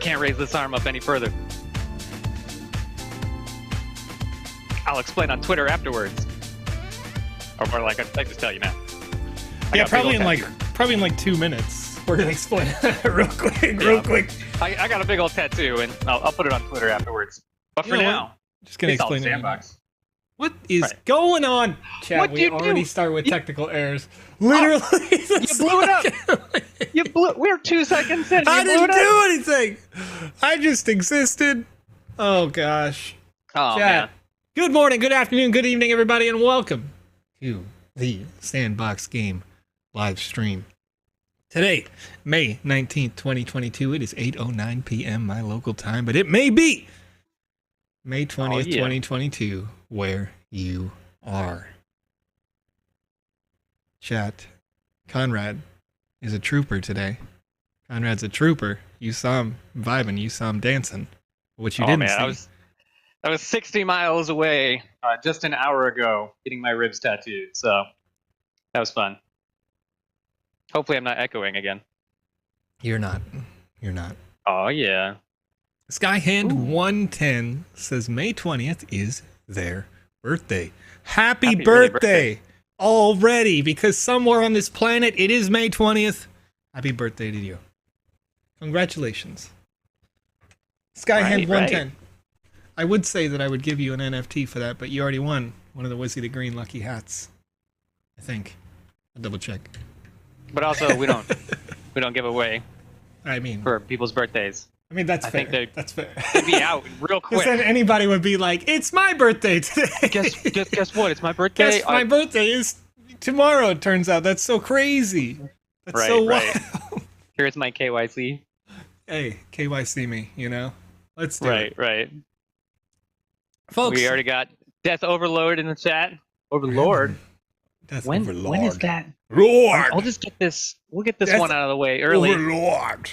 can't raise this arm up any further. I'll explain on Twitter afterwards. Or more like, I just tell you now. Yeah, probably in like 2 minutes. We're gonna explain that real quick. I got a big old tattoo, and I'll put it on Twitter afterwards. But for now, just gonna explain it. Sandbox. What is going on? Chat, What we already start with technical errors. Literally, you blew it up. We're 2 seconds in. I didn't do anything. I just existed. Oh gosh. Oh Chat. man. Good morning, good afternoon, good evening, everybody, and welcome to the Sandbox Game live stream. Today, May 19th, 2022. It is 8:09 p.m. my local time, but it may be May 20th, 2022, where you are. Chat, Conrad is a trooper today. Conrad's a trooper. You saw him vibing, you saw him dancing. What you didn't see. I was 60 miles away just an hour ago getting my ribs tattooed, so that was fun. Hopefully I'm not echoing again. You're not. You're not. Oh, yeah. Skyhand110 says May 20th is their birthday. Happy birthday already, because somewhere on this planet it is May 20th. Happy birthday to you. Congratulations. Skyhand110. Right. I would say that I would give you an NFT for that, but you already won one of the Wizzy the Green lucky hats. I think. I'll double check. But also, we don't give away. I mean, for people's birthdays. I mean, that's fair. That's fair. They'd be out real quick. Then anybody would be like, "It's my birthday today." Guess what? It's my birthday. My birthday is tomorrow. It turns out. That's so crazy. That's so wild. Here's my KYC. Hey, KYC me. You know, let's do it. Right. Folks, we already got Death Overlord in the chat. Overlord. Overlord. When is that? Lord. I'll just get this. We'll get this one out of the way early. Overlord.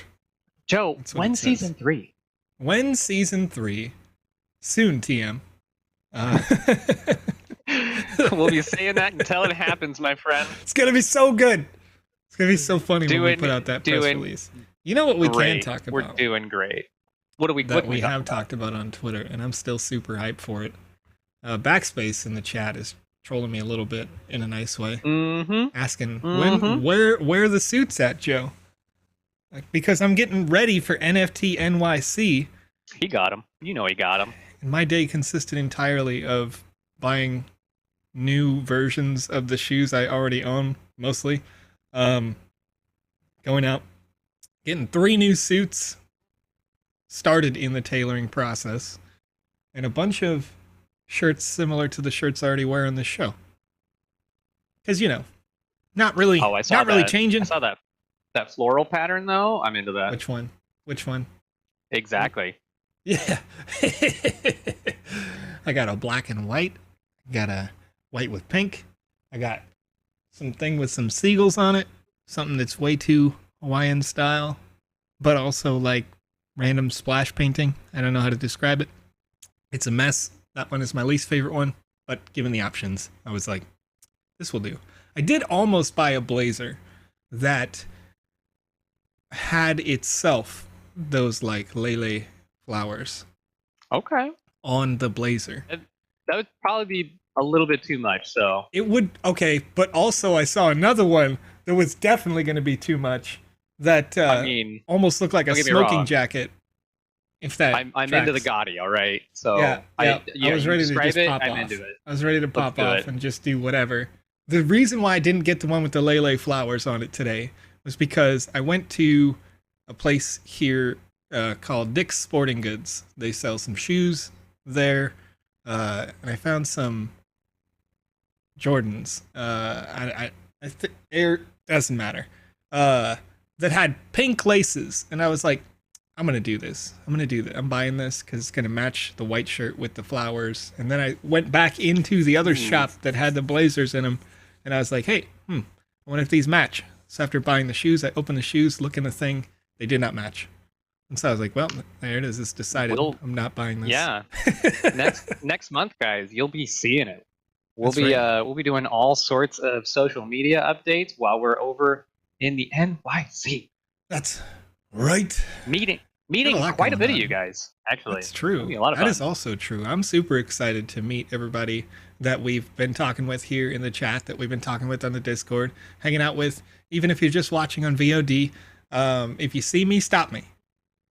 Joe, when season 3? When season 3? Soon, TM. We'll be saying that until it happens, my friend. It's gonna be so good. It's gonna be so funny when we put out that press release. You know what we can talk about? We're doing great. What we have talked about on Twitter, and I'm still super hyped for it. Backspace in the chat is trolling me a little bit in a nice way, asking where the suits at, Joe? Like, because I'm getting ready for NFT NYC. He got him. You know he got him. And my day consisted entirely of buying new versions of the shoes I already own, mostly. Going out, getting 3 new suits started in the tailoring process, and a bunch of shirts similar to the shirts I already wear on this show. Because, you know, not really changing. I saw that floral pattern, though. I'm into that. Which one? Exactly. Yeah. I got a black and white. I got a white with pink. I got something with some seagulls on it. Something that's way too Hawaiian style, but also like random splash painting. I don't know how to describe it. It's a mess. That one is my least favorite one, but given the options, I was like, this will do. I did almost buy a blazer that had itself those like lele flowers. Okay. On the blazer. That would probably be a little bit too much, so. It would, okay, but also I saw another one that was definitely going to be too much. That almost looked like a smoking jacket. If that I'm into the gaudy, all right. So yeah, I was ready to just pop off. I'm into it. I was ready to pop off and just do whatever. The reason why I didn't get the one with the lele flowers on it today was because I went to a place here called Dick's Sporting Goods. They sell some shoes there, and I found some Jordans. I think Air doesn't matter. That had pink laces, and I was like, I'm gonna do this. I'm buying this because it's gonna match the white shirt with the flowers. And then I went back into the other shop that had the blazers in them, and I was like, hey, I wonder if these match. So after buying the shoes, I opened the shoes, look in the thing, they did not match. And so I was like, well, there it is. It's decided. I'm not buying this. Yeah. next month, guys, you'll be seeing it. We'll be doing all sorts of social media updates while we're over in the NYC. That's right. Meeting meeting lot quite a bit going of on. you guys, actually. That's true. It'll be a lot of That fun. is also true. I'm super excited to meet everybody that we've been talking with here in the chat, that we've been talking with on the Discord, hanging out with, even if you're just watching on VOD. If you see me, stop me.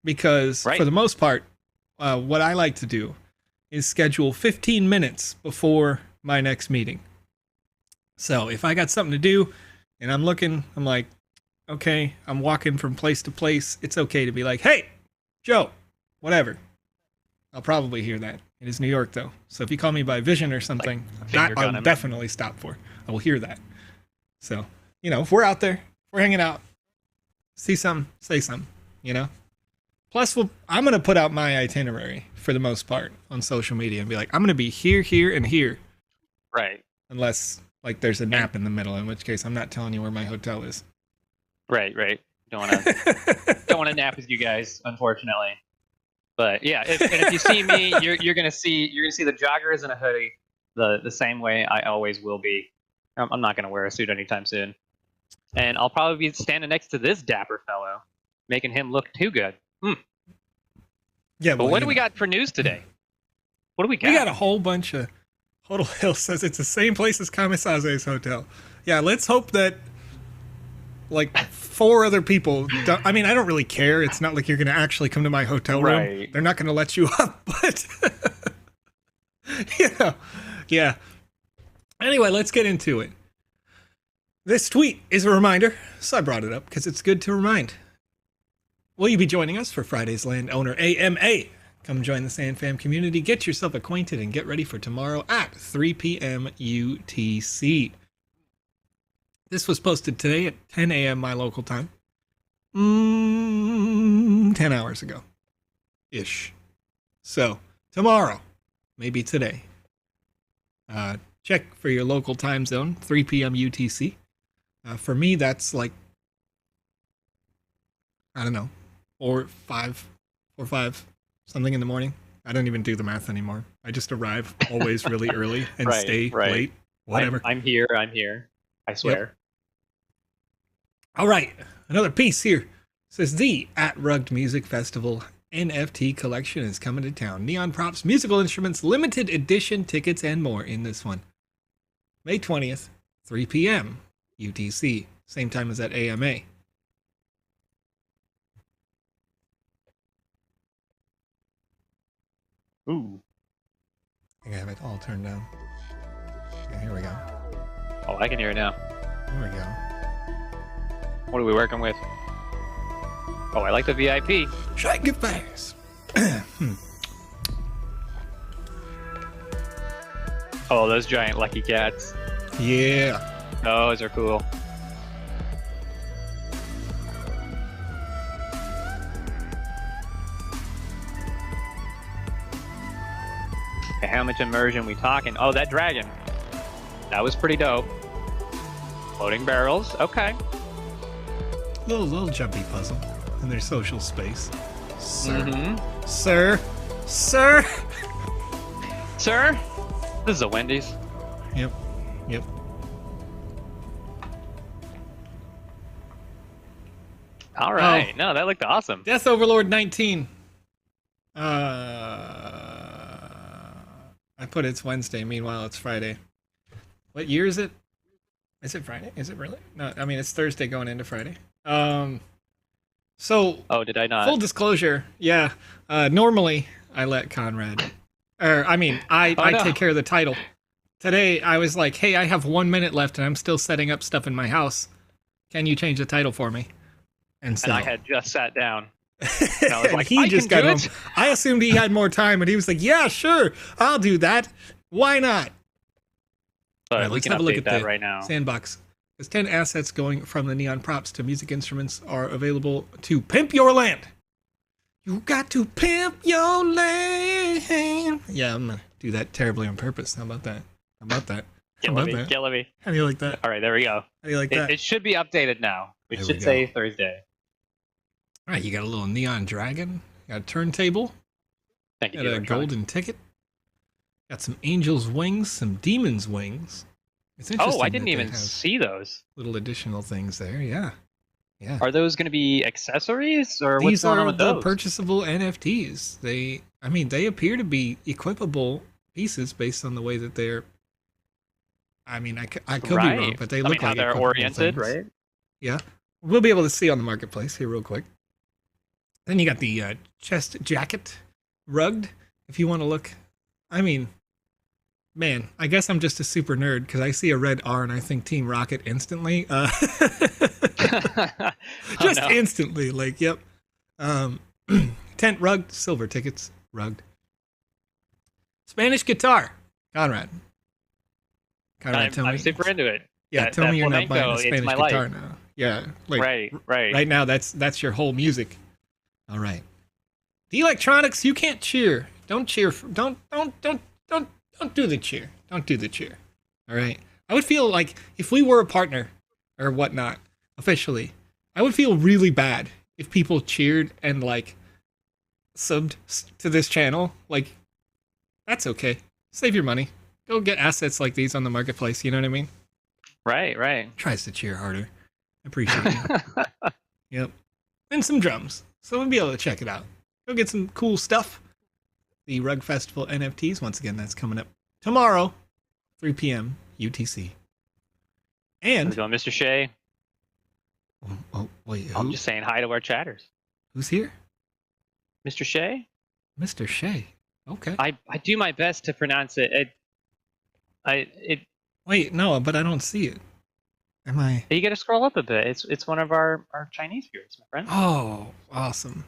Because Right. for the most part, what I like to do is schedule 15 minutes before my next meeting. So if I got something to do and I'm looking, I'm like, okay, I'm walking from place to place. It's okay to be like, hey, Joe, whatever. I'll probably hear that. It is New York, though. So if you call me by vision or something, that I'll definitely stop for. I will hear that. So, you know, if we're out there, we're hanging out, see something, say something, you know? Plus, I'm going to put out my itinerary for the most part on social media and be like, I'm going to be here, here, and here. Right. Unless, like, there's a nap in the middle, in which case I'm not telling you where my hotel is. Right. Don't want to nap with you guys, unfortunately. But yeah, if you see me, you're gonna see the joggers and a hoodie, the same way I always will be. I'm not gonna wear a suit anytime soon, and I'll probably be standing next to this dapper fellow, making him look too good. Yeah, but what do we got for news today? What do we got? We got a whole bunch of. Hodel Hill says it's the same place as Kamisaze's hotel. Yeah, let's hope that like 4 other people don't, I mean, I don't really care. It's not like you're going to actually come to my hotel room. Right. They're not going to let you up, but you know, yeah. Anyway, let's get into it. This tweet is a reminder, so I brought it up because it's good to remind. Will you be joining us for Friday's Landowner AMA? Come join the SandFam community, get yourself acquainted, and get ready for tomorrow at 3 p.m. UTC. This was posted today at 10 a.m. my local time. 10 hours ago. Ish. So, tomorrow, maybe today. Check for your local time zone, 3 p.m. UTC. For me, that's like, I don't know, 4, 5, something in the morning. I don't even do the math anymore. I just arrive always really early and stay late. Whatever. I'm here. I swear. Yep. All right, another piece here. It says the At Rugged Music Festival NFT collection is coming to town. Neon props, musical instruments, limited edition tickets, and more in this one. May 20th, 3 p.m. UTC. Same time as at AMA. Ooh. I think I have it all turned down. Yeah, here we go. Oh, I can hear it now. Here we go. What are we working with? Oh, I like the VIP. Shake it fast. Oh, those giant lucky cats. Yeah. Those are cool. Okay, how much immersion we talking? Oh, that dragon. That was pretty dope. Floating barrels. Okay. Little jumpy puzzle in their social space. Sir. Mm-hmm. Sir. Sir. Sir, this is a Wendy's. Yep. All right. No, that looked awesome. Death Overlord 19. I put it's Wednesday. Meanwhile, it's Friday. What year is it? Is it Friday? Is it really? No, I mean, it's Thursday going into Friday. So. Oh, did I not? Full disclosure. Yeah. Normally, I let Conrad. I take care of the title. Today, I was like, hey, I have 1 minute left and I'm still setting up stuff in my house. Can you change the title for me? And so I had just sat down. And I was like, he just got home. I assumed he had more time, and he was like, yeah, sure, I'll do that. Why not? But right, we let's can have a look at that the right now. Sandbox. There's 10 assets going from the neon props to music instruments are available to pimp your land. You got to pimp your land. Yeah, I'm going to do that terribly on purpose. How about that? Killing me. How do you like that? All right, there we go. How do you like that? It should be updated now. It There should we go. say Thursday. All right, you got a little neon dragon. You got a turntable. Thank you. Got a golden ticket. Got some angel's wings, some demon's wings. It's interesting. Oh, I didn't that they even have see those. little additional things there. Yeah. Yeah. Are those going to be accessories, or what's These going on are with the those? purchasable NFTs. They appear to be equipable pieces based on the way that they're. I mean, I could be wrong, Right. but they I mean, look how like they're equipable oriented, things. right? Yeah, we'll be able to see on the marketplace here real quick. Then you got the chest jacket, rugged. If you want to look, I mean, man, I guess I'm just a super nerd because I see a red R and I think Team Rocket instantly. Oh, Just no. instantly, like, yep. Um, tent rugged, silver tickets rugged. Spanish guitar, Conrad. Tell I'm me. super into it. Yeah, tell me you're not buying flamenco, a it's Spanish my guitar life. now. Yeah, like Right. right now that's your whole music. All right. The electronics, you can't cheer. Don't cheer. Don't do the cheer. Don't do the cheer. All right. I would feel like if we were a partner or whatnot officially, I would feel really bad if people cheered and like subbed to this channel. Like, that's okay. Save your money. Go get assets like these on the marketplace. You know what I mean? Right. Tries to cheer harder. I appreciate you. Yep. And some drums. So we'll be able to check it out. Go get some cool stuff. The Rug Festival NFTs, once again, that's coming up tomorrow, 3 p.m. UTC. How's And it going, Mr. Shea? oh wait, I'm just saying hi to our chatters. who's here? Mr. Shea? Mr. Shea. Okay. I do my best to pronounce it. Wait, no, but I don't see it. Am I? You got to scroll up a bit. It's one of our Chinese viewers, my friend. Oh, awesome.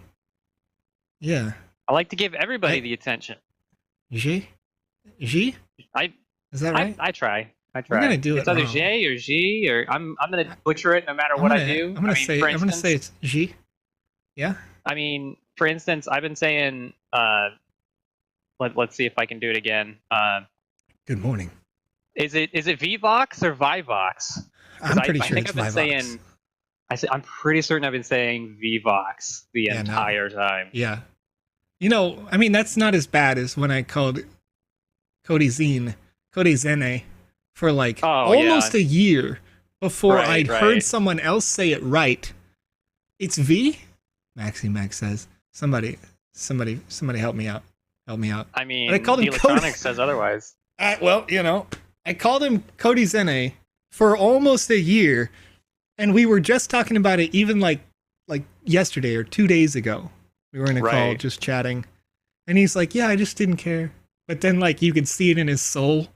Yeah. I like to give everybody the attention. G? G? Is that right? I try. I'm gonna do it's it either wrong. J or G, or I'm gonna butcher it no matter what I do. I'm gonna say it's G. Yeah. I mean, for instance, I've been saying. Let's see if I can do it again. Good morning. Is it VVox or Vivox? I'm pretty I sure think it's I've been Vivox. saying. I'm pretty certain I've been saying VVox the entire time. Yeah. You know, I mean, that's not as bad as when I called Cody Zene for like almost a year before I'd heard someone else say it right. It's V? Maxi Max says. Somebody help me out. Help me out. I mean, I called him electronics says otherwise. Well, you know, I called him Cody Zene for almost a year, and we were just talking about it even like yesterday or 2 days ago. We were in a call just chatting, and he's like, yeah, I just didn't care. But then like you could see it in his soul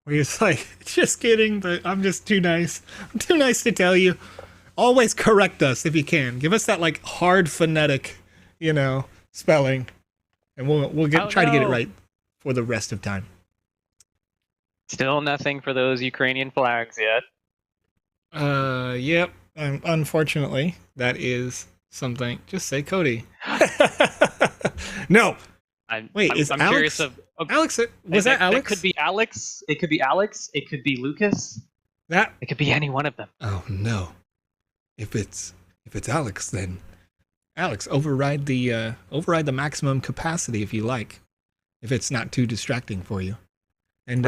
where he's like, just kidding, but I'm just too nice. I'm too nice to tell you. Always correct us if you can. Give us that like hard phonetic, you know, spelling, and we'll try to get it right for the rest of time. Still nothing for those Ukrainian flags yet. Yep. Unfortunately, that is something. Just say Cody. No. I'm Alex? curious of Alex? Was that Alex? It could be Alex. It could be Alex. It could be Lucas. It could be any one of them. Oh no! If it's Alex, then Alex, override the maximum capacity if you like. If it's not too distracting for you, and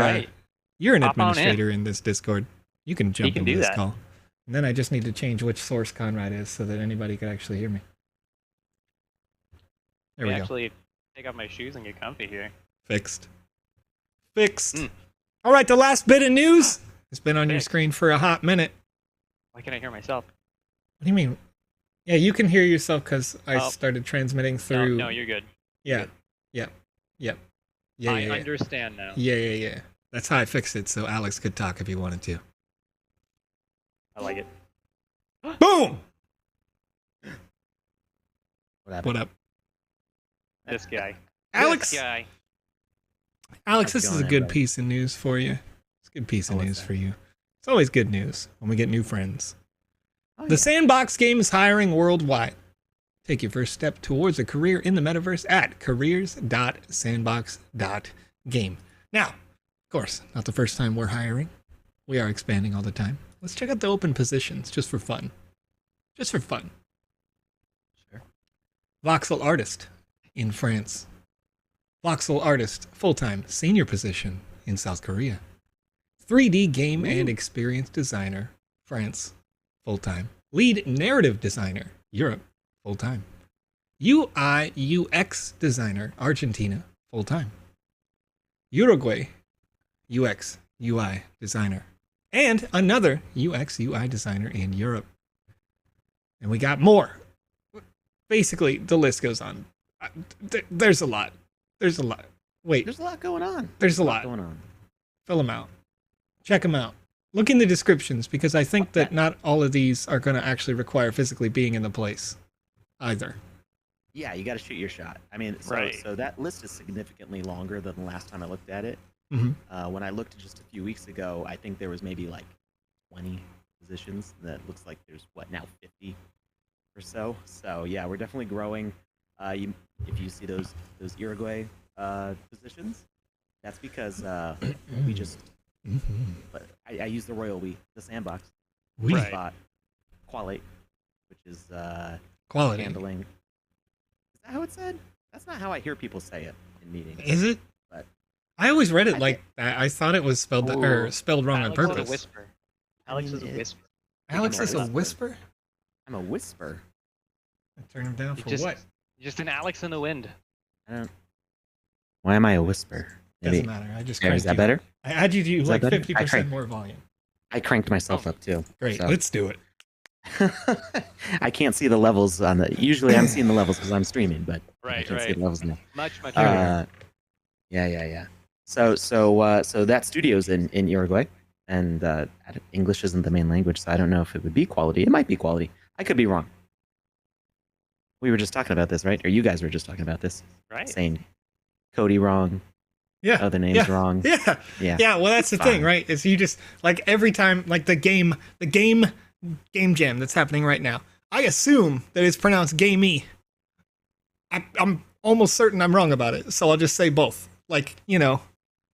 you're an administrator in this Discord, you can jump into this call. And then I just need to change which source Conrad is so that anybody could actually hear me. There we go. Actually, take off my shoes and get comfy here. Fixed. All right, the last bit of news. It's been on your Fixed. screen for a hot minute. Why can't I hear myself? What do you mean? Yeah, you can hear yourself because I started transmitting through. No, you're good. Yeah. Yep. Yeah. I understand now. Yeah. That's how I fixed it, so Alex could talk if he wanted to. I like it. Boom! What up? This guy. Alex, This guy. Alex, How's it this is a going, good everybody? piece of news for you. It's a good piece of what's news that? for you. It's always good news when we get new friends. Oh, The Sandbox game is hiring worldwide. Take your first step towards a career in the metaverse at careers.sandbox.game. Now, of course, not the first time we're hiring. We are expanding all the time. Let's check out the open positions just for fun. Sure. Voxel artist in France. Voxel artist, full-time, senior position in South Korea. 3D game and experience designer, France, full-time. Lead narrative designer, Europe, full-time. UI UX designer, Argentina, full-time. Uruguay, UX UI designer. And another UX UI designer in Europe. And we got more. Basically, the list goes on. There's a lot. There's a lot. Wait. There's a lot going on. There's a lot going on. Fill them out. Check them out. Look in the descriptions, because I think that not all of these are going to actually require physically being in the place either. Yeah, you got to shoot your shot. I mean, so that list is significantly longer than the last time I looked at it. Mm-hmm. When I looked just a few weeks ago, I think there was maybe like 20 positions. That looks like there's now 50 or so. So yeah, we're definitely growing. If you see those Uruguay positions, that's because we just. But I use the royal we, the sandbox. We bought Qualate, which is quality handling. Is that how it's said? That's not how I hear people say it in meetings. Is it? But I always read it like that. I thought it was spelled wrong on purpose. Is a whisper. Alex is a whisper. Alex is a whisper? I'm a whisper. Turn him down for just, what? Just an Alex in the wind. I don't. Why am I a whisper? Doesn't matter. I just Is that better? I added you Is like that better? 50% more volume. I cranked myself up too. Great. So. Let's do it. I can't see the levels on the. Usually, I'm seeing the levels because I'm streaming, but I can't see the levels now. Much. Yeah. So that studio's in Uruguay, and English isn't the main language, so I don't know if it would be quality. It might be quality. I could be wrong. We were just talking about this, right? Or you guys were just talking about this, right? Saying Cody wrong. Yeah. Other names wrong. Yeah. Well, that's the thing, right? Is you just like every time, like the game jam that's happening right now. I assume that it's pronounced gamey. I'm almost certain I'm wrong about it, so I'll just say both. Like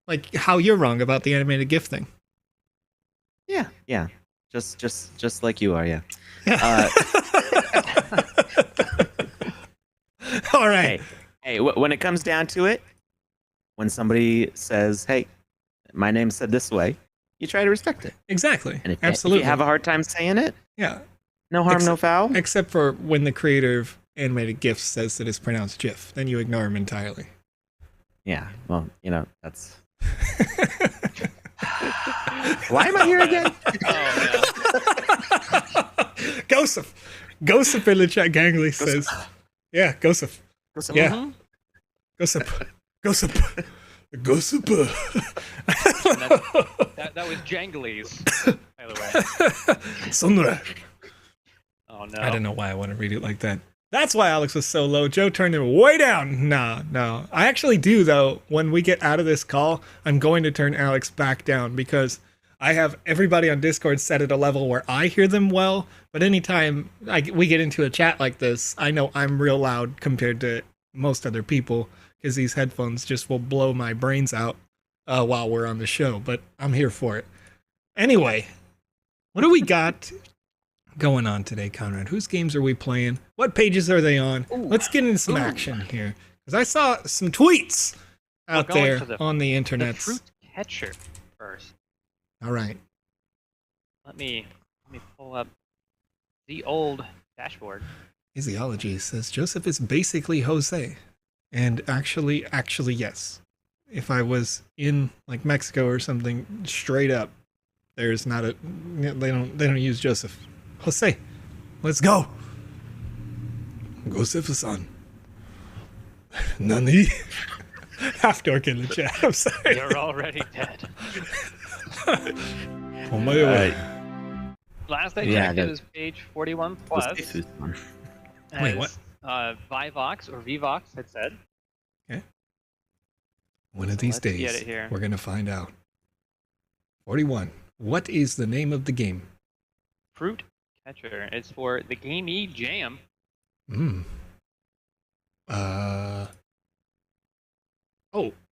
like how you're wrong about the animated GIF thing. Yeah. Just like you are. Yeah. All right. Hey, when it comes down to it. When somebody says, "Hey, my name's said this way," you try to respect it. Exactly. And Absolutely. If you have a hard time saying it, yeah, no harm, no foul. Except for when the creator of animated GIFs says that it's pronounced GIF, then you ignore him entirely. Yeah. Well, that's. Why am I here again? Gosip in the chat gangly says, "Yeah, Gosip. Yeah, Gosip." Gossip. That was Janglies, by the way. Sonra. Oh no. I don't know why I want to read it like that. That's why Alex was so low. Joe turned him way down. No. I actually do, though. When we get out of this call, I'm going to turn Alex back down because I have everybody on Discord set at a level where I hear them well. But anytime we get into a chat like this, I know I'm real loud compared to most other people. Because these headphones just will blow my brains out while we're on the show. But I'm here for it. Anyway, what do we got going on today, Conrad? Whose games are we playing? What pages are they on? Let's get into some action here. Because I saw some tweets out there on the internet. The fruit catcher first. All right. Let me pull up the old dashboard. Physiology says Joseph is basically Jose. And actually, yes. If I was in like Mexico or something, straight up, there's not a. They don't use Joseph. Jose, let's go. Joseph-san. Nani? Half dork in the chat. I'm sorry. You're already dead. On my way. Last I checked, it was page 41 plus. Wait, what? Vivox or Vvox had said. Okay. One of these days, we're going to find out. 41. What is the name of the game? Fruit Catcher. It's for the Gamey Jam. Oh,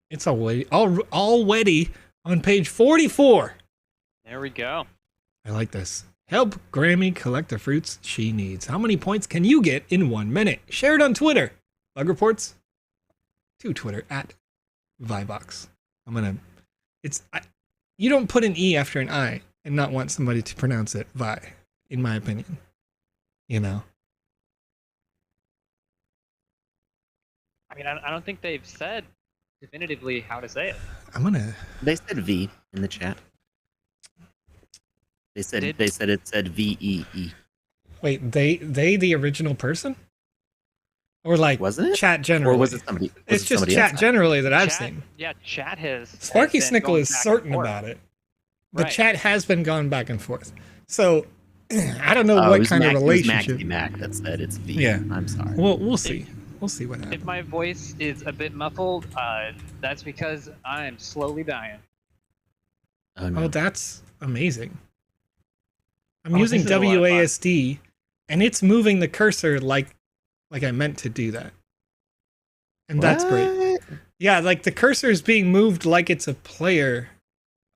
it's already on page 44. There we go. I like this. Help Grammy collect the fruits she needs. How many points can you get in 1 minute? Share it on Twitter. Bug reports to Twitter at Vivox. You don't put an E after an I and not want somebody to pronounce it Vi, in my opinion. you know. I mean, I don't think they've said definitively how to say it. I'm gonna. They said V in the chat. They said Did- it said VEE. Wait, they the original person, or like Wasn't it? chat generally? Or was it somebody? It's it just somebody chat else? generally that I've Chat- seen. Yeah, chat has. Sparky has been Snickle going is back and certain forth. about it. The Right. chat has been going back and forth. So I don't know Oh, it what was kind of Mac- it was relationship. Mac that said it's V. Yeah. I'm sorry. We'll see. We'll see what If happens. my voice is a bit muffled, that's because I am slowly dying. Oh, no. Oh, that's amazing. I'm Oh, using this is a lot of fun. WASD, and it's moving the cursor like I meant to do that. And that's great. What? Yeah, like the cursor is being moved like it's a player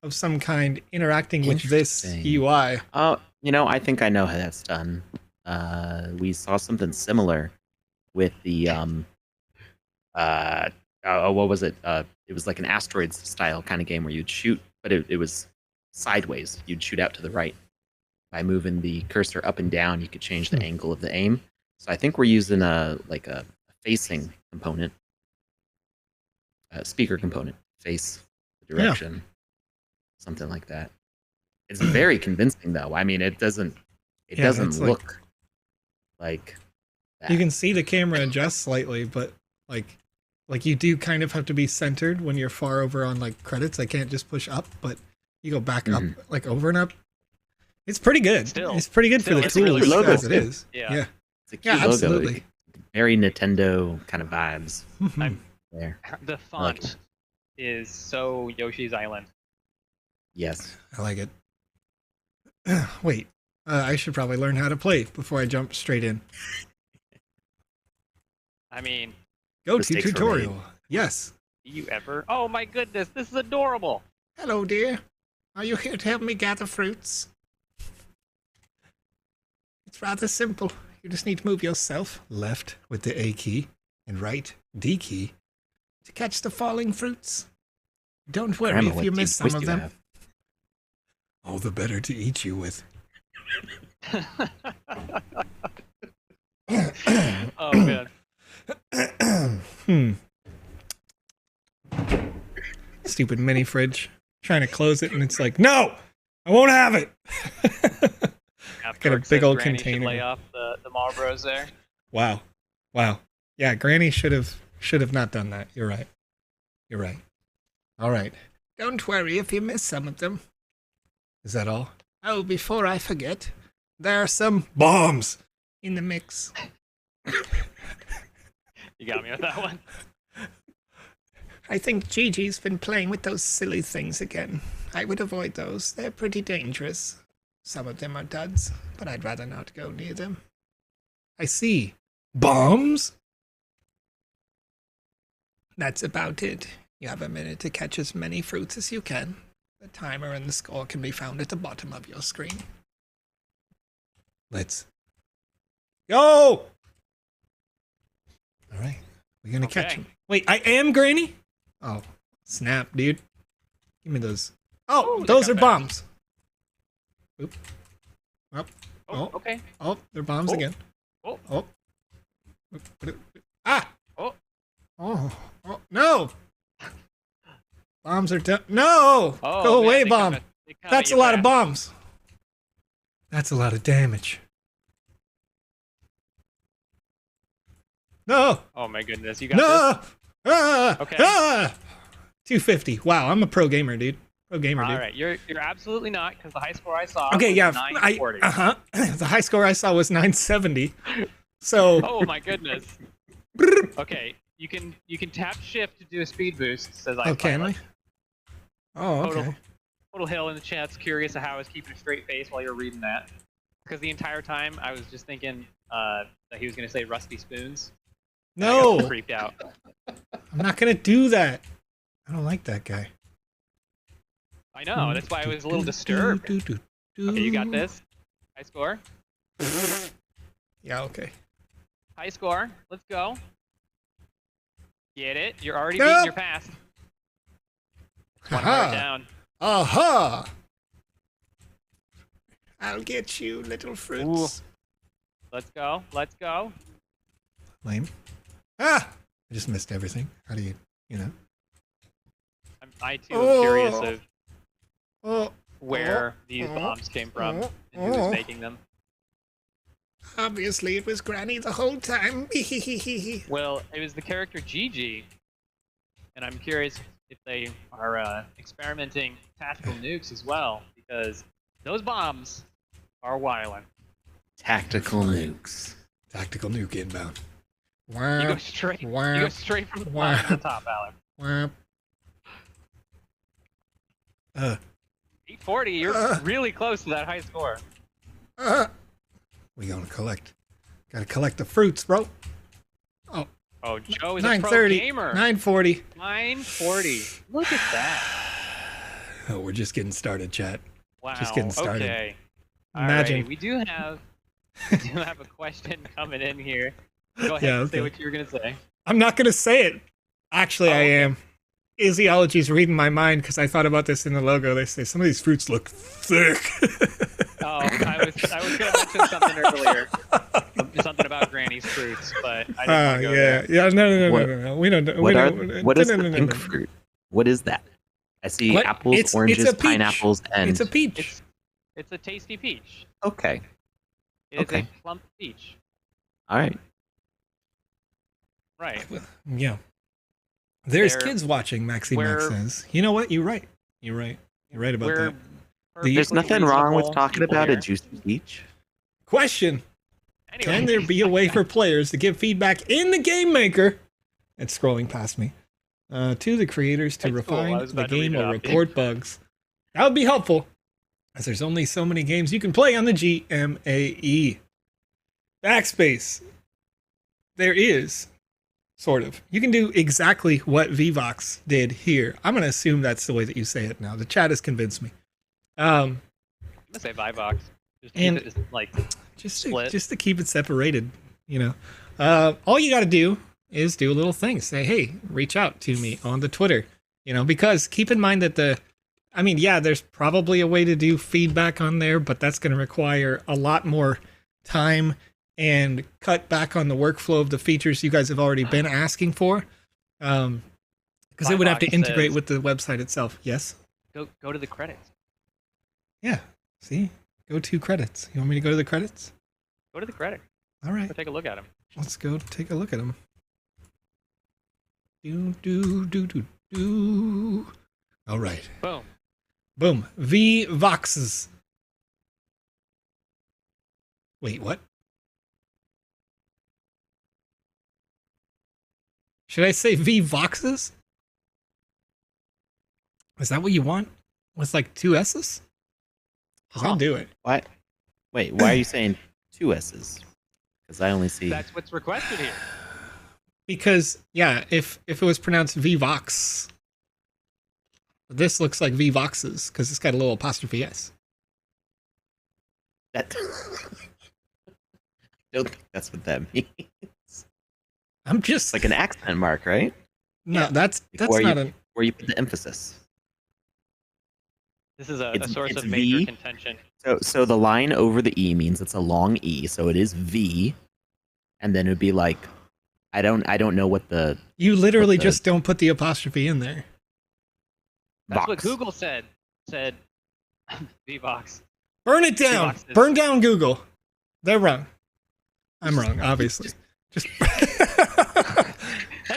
of some kind interacting with this Interesting. UI. Oh, I think I know how that's done. We saw something similar with the what was it? It was like an asteroids style kind of game where you'd shoot, but it was sideways. You'd shoot out to the right. By moving the cursor up and down, you could change the angle of the aim. So I think we're using a facing component, a speaker component, face the direction, something like that. It's very convincing, though. I mean, it doesn't Yeah, it's like- look like that. You can see the camera adjust slightly, but like you do kind of have to be centered when you're far over on like credits. I can't just push up, but you go back up, like over and up. It's pretty good. Still- it's pretty good for still, the it's a really tools good as logo, it too. is. Yeah. Yeah. It's a cute Yeah, logo. absolutely. Very Nintendo kind of vibes Mhm. there. The font is so Yoshi's Island. Yes. I like it. Wait, I should probably learn how to play before I jump straight in. I mean, Go to Mistakes were tutorial. Yes. do you ever? Oh my goodness, this is adorable. Hello, dear. Are you here to help me gather fruits? It's rather simple. You just need to move yourself left with the A key and right D key to catch the falling fruits. Don't worry Grandma, if what you deep miss some voice of do you them. have? All the better to eat you with. Oh man. Stupid mini fridge. Trying to close it and it's like, no, I won't have it. Got a big old Granny should container. lay off the Marlboros there. Wow. Yeah, Granny should have not done that. You're right. All right. Don't worry if you miss some of them. Is that all? Oh, before I forget, there are some bombs in the mix. You got me with that one. I think Gigi's been playing with those silly things again. I would avoid those. They're pretty dangerous. Some of them are duds, but I'd rather not go near them. I see. Bombs? That's about it. You have a minute to catch as many fruits as you can. The timer and the score can be found at the bottom of your screen. Let's go! All right. We're going to catch Okay. him. Wait, I am Granny? Oh, snap, dude. Give me those. Oh, Ooh, they those got are back. bombs. Oop. Oh, Oh. okay. Oh, they're bombs Oh. again. Oh. Oh. Ah! Oh. Oh. Oh, no! Bombs are done. No! Oh, Go man, away, they bomb. they come That's at a you lot of fast. bombs. That's a lot of damage. No! Oh my goodness, you got this. No! Ah! Okay. Ah! 250. Wow, I'm a pro gamer, dude. Pro gamer, dude. All right, you're absolutely not, because the high score I saw Okay, was yeah. 940. The high score I saw was 970. So, Oh my goodness. Okay, you can tap shift to do a speed boost. Says I. oh, can I? Oh, okay. Total Hill in the chat's curious of how I was keeping a straight face while you were reading that, because the entire time I was just thinking that he was gonna say rusty spoons. And I got No, freaked out. I'm not gonna do that. I don't like that guy. I know. That's why I was a little disturbed. Okay, you got this. High score. Yeah, okay. High score. Let's go. Get it? You're already No. beating your past. One more Aha! down. Aha! I'll get you, little fruits. Let's go. Let's go. Lame. Ah! I just missed everything. How do you know? I too am curious of Oh, where these bombs came from and who was making them. obviously it was Granny the whole time. Well, it was the character Gigi, and I'm curious if they are experimenting tactical nukes as well, because those bombs are wildin'. Tactical nukes. Tactical nuke inbound. You go straight. You go straight from the bottom to the top, Alex. 840. You're really close to that high score. We gonna collect. Gotta collect the fruits, bro. Oh, Joe is a pro 930. gamer. 940. 940. Look at that. Oh, we're just getting started, chat. Wow. Just getting started. Okay. Imagine. Alrighty, we do have a question coming in here. Go ahead and say what you were gonna say. I'm not gonna say it. Actually, I am. Iziology's reading my mind because I thought about this in the logo. They say some of these fruits look thick. Oh, I was gonna mention something earlier. Something about Granny's fruits, but I didn't want to go there. Yeah. No. We don't. What is the pink fruit? What is that? I see apples, oranges, pineapples, and it's a peach. It's a tasty peach. Okay. It is a plump peach. All right. Right. Yeah. There's kids watching, Maxi Max says. You know what? You're right. You're right about that. There's nothing wrong with talking about a juicy peach. Question. Anyway. Can there be a way for players to give feedback in the Game Maker? It's scrolling past me. To the creators to refine the game or report bugs. That would be helpful, as there's only so many games you can play on the GMAE. Backspace. There is. Sort of. You can do exactly what VVox did here. I'm going to assume that's the way that you say it now. The chat has convinced me. I'm going to say ViVox. Just keep it like split. Just to keep it separated, you know. All you got to do is do a little thing. Say, hey, reach out to me on the Twitter. You know, because keep in mind that there's probably a way to do feedback on there, but that's going to require a lot more time and cut back on the workflow of the features you guys have already been asking for. Because it would have to integrate with the website itself. Yes? Go to the credits. Yeah. See? Go to credits. You want me to go to the credits? Go to the credits. All right. Go take a look at them. Let's go take a look at them. All right. Boom. VVoxes. Wait, what? Should I say VVoxes? Is that what you want? With like 2 S's? Because I'll do it. What? Wait, why are you saying 2 S's? Because I only see... That's what's requested here. Because, yeah, if it was pronounced VVox, this looks like VVoxes, because it's got a little apostrophe S. I don't think that's what that means. I'm just... It's like an accent mark, right? No, yeah. that's not where you put the emphasis. This is a source of major V. contention. So the line over the E means it's a long E, so it is V, and then it'd be like, I don't know what the... You literally just don't put the apostrophe in there. That's what Google said. Said VVox. Burn it down. Burn down Google. They're wrong. I'm wrong, obviously. Just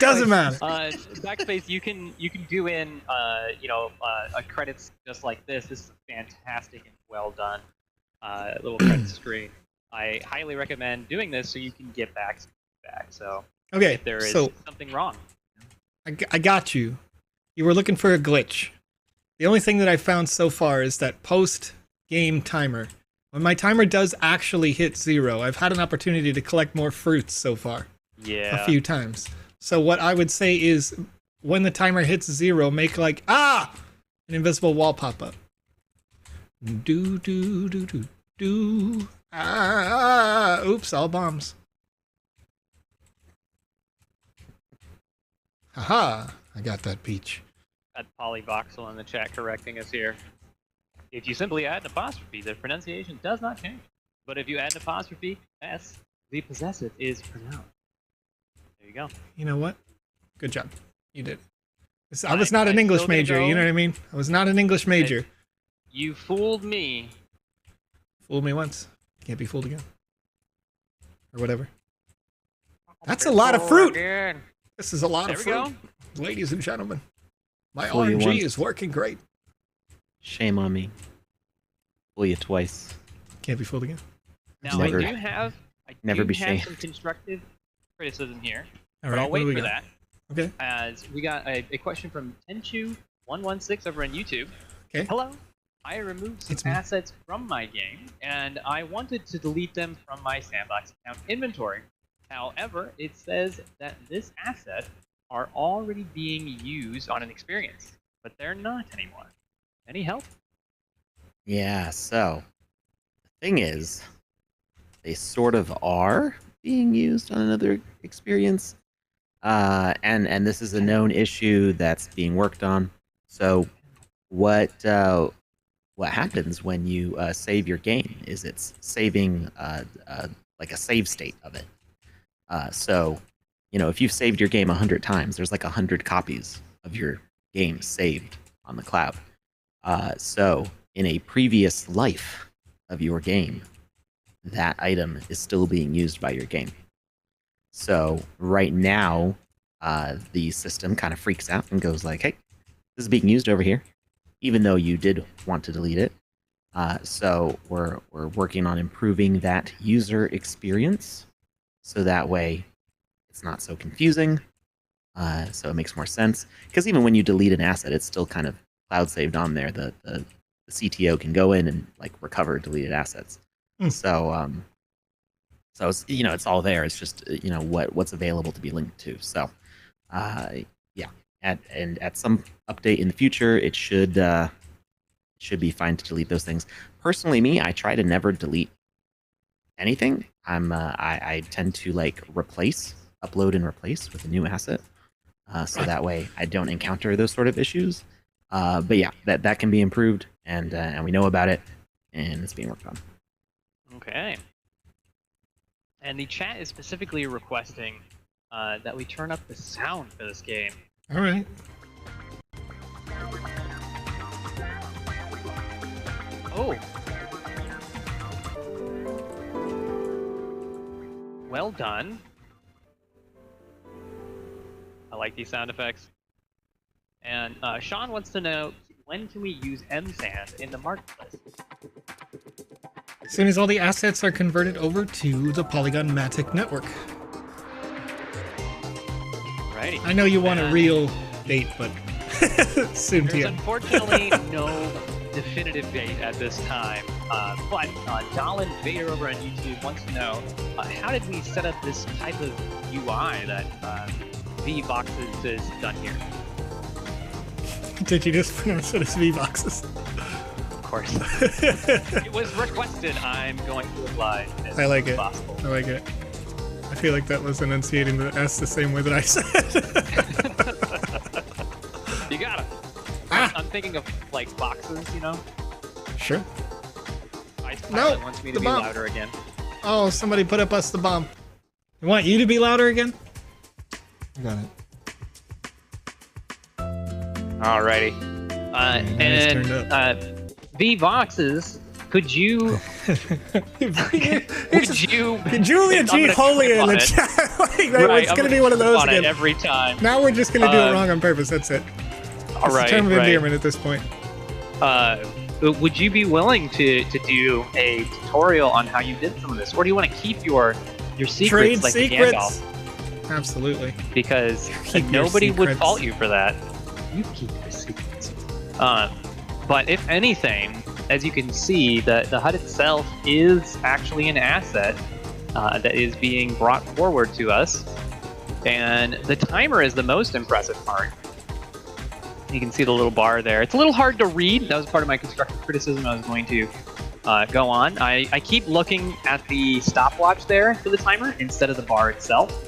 doesn't matter. Backspace, you can do in a credits just like this. This is a fantastic and well done little credits screen. I highly recommend doing this so you can get back. So if there is something wrong, I got you. You were looking for a glitch. The only thing that I found so far is that post game timer. When my timer does actually hit 0, I've had an opportunity to collect more fruits so far. Yeah. A few times. So what I would say is, when the timer hits 0, make like, an invisible wall pop up. Oops, all bombs. Haha, I got that peach. Got Voxel in the chat correcting us here. If you simply add an apostrophe, the pronunciation does not change. But if you add an apostrophe S, the possessive is pronounced. There you go. You know what? Good job. You did. I I'm was not an still English gonna major. You go- know what I mean? I was not an English major. You fooled me. Fooled me once. Can't be fooled again. Or whatever. That's a lot of fruit. Again. This is a lot There of we fruit. go. Ladies and gentlemen. My Fool you RNG once. is working great. Shame on me. Fool you twice. Can't be fooled again. Now Never- I do have never be have shamed. some constructive criticism here, All but right, I'll what do wait we for got? that. Okay. As we got a question from Tenchu116 over on YouTube. Okay. Hello. I removed some It's me. assets from my game, and I wanted to delete them from my Sandbox account inventory. However, it says that this asset are already being used on an experience, but they're not anymore. Any help? Yeah, so the thing is, they sort of are being used on another experience. And this is a known issue that's being worked on. So what happens when you save your game is it's saving like a save state of it. So, you know, if you've saved your game 100 times, there's like 100 copies of your game saved on the cloud. So in a previous life of your game, that item is still being used by your game. So right now, the system kind of freaks out and goes like, hey, this is being used over here, even though you did want to delete it. So we're working on improving that user experience, so that way it's not so confusing. So it makes more sense, because even when you delete an asset, it's still kind of cloud saved on there. The CTO can go in and like recover deleted assets. So so it's, you know, it's all there. It's just, you know, what's available to be linked to. So yeah, at some update in the future, it should be fine to delete those things. Personally, I try to never delete anything. I tend to like upload and replace with a new asset, so that way I don't encounter those sort of issues. But yeah, that can be improved, and we know about it, and it's being worked on. Okay. And the chat is specifically requesting that we turn up the sound for this game. All right. Oh. Well done. I like these sound effects. And Sean wants to know, when can we use MSAN in the marketplace? As soon as all the assets are converted over to the Polygon Matic network. Righty. I know you want a And real date, but soon to There's you. unfortunately no definitive date at this time, but Dalin Vader over on YouTube wants to know, how did we set up this type of UI that VoxEdit is done here? Did you just pronounce it as V-Boxes? Of course. It was requested. I'm going to apply as I like soon as it. possible. I like it. I feel like that was enunciating the S the same way that I said. You got it. Ah! I'm thinking of like boxes, you know? Sure. Ice No, Pilot wants me to the be bomb. louder again. Oh, somebody put up us the bomb. You want you to be louder again? I got it. Alrighty. it's turned And VVoxes, could you Julia I'm G. gonna Holy trip in on the it. chat. Like, Right, it's I'm gonna be one of trip those on it again. every time. Now we're just gonna do it wrong on purpose. That's it. All It's a right, term of right. endearment at this point. Would you be willing to do a tutorial on how you did some of this, or do you want to keep your secrets Trade like the secrets. Gandalf? Absolutely. Because Keep your nobody would secrets. fault you for that. You keep your secrets. But if anything, as you can see, the HUD itself is actually an asset that is being brought forward to us. And the timer is the most impressive part. You can see the little bar there. It's a little hard to read. That was part of my constructive criticism I was going to go on. I keep looking at the stopwatch there for the timer instead of the bar itself.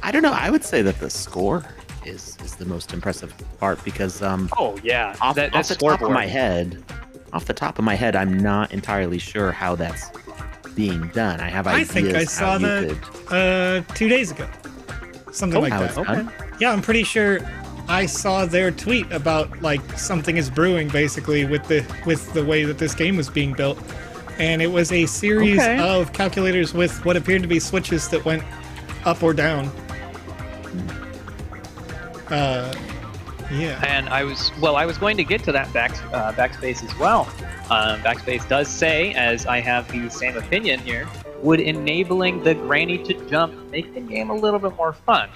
I don't know. I would say that the score is the most impressive part, because Oh yeah, off the top of scoreboard. my head, I'm not entirely sure how that's being done. I have I ideas. think I saw how you that could- 2 days ago. Something like how that. it's done? Yeah, I'm pretty sure I saw their tweet about like something is brewing basically with the way that this game was being built. And it was a series of calculators with what appeared to be switches that went up or down. Yeah. And I was going to get to that backspace as well. Backspace does say, as I have the same opinion here, would enabling the granny to jump make the game a little bit more fun.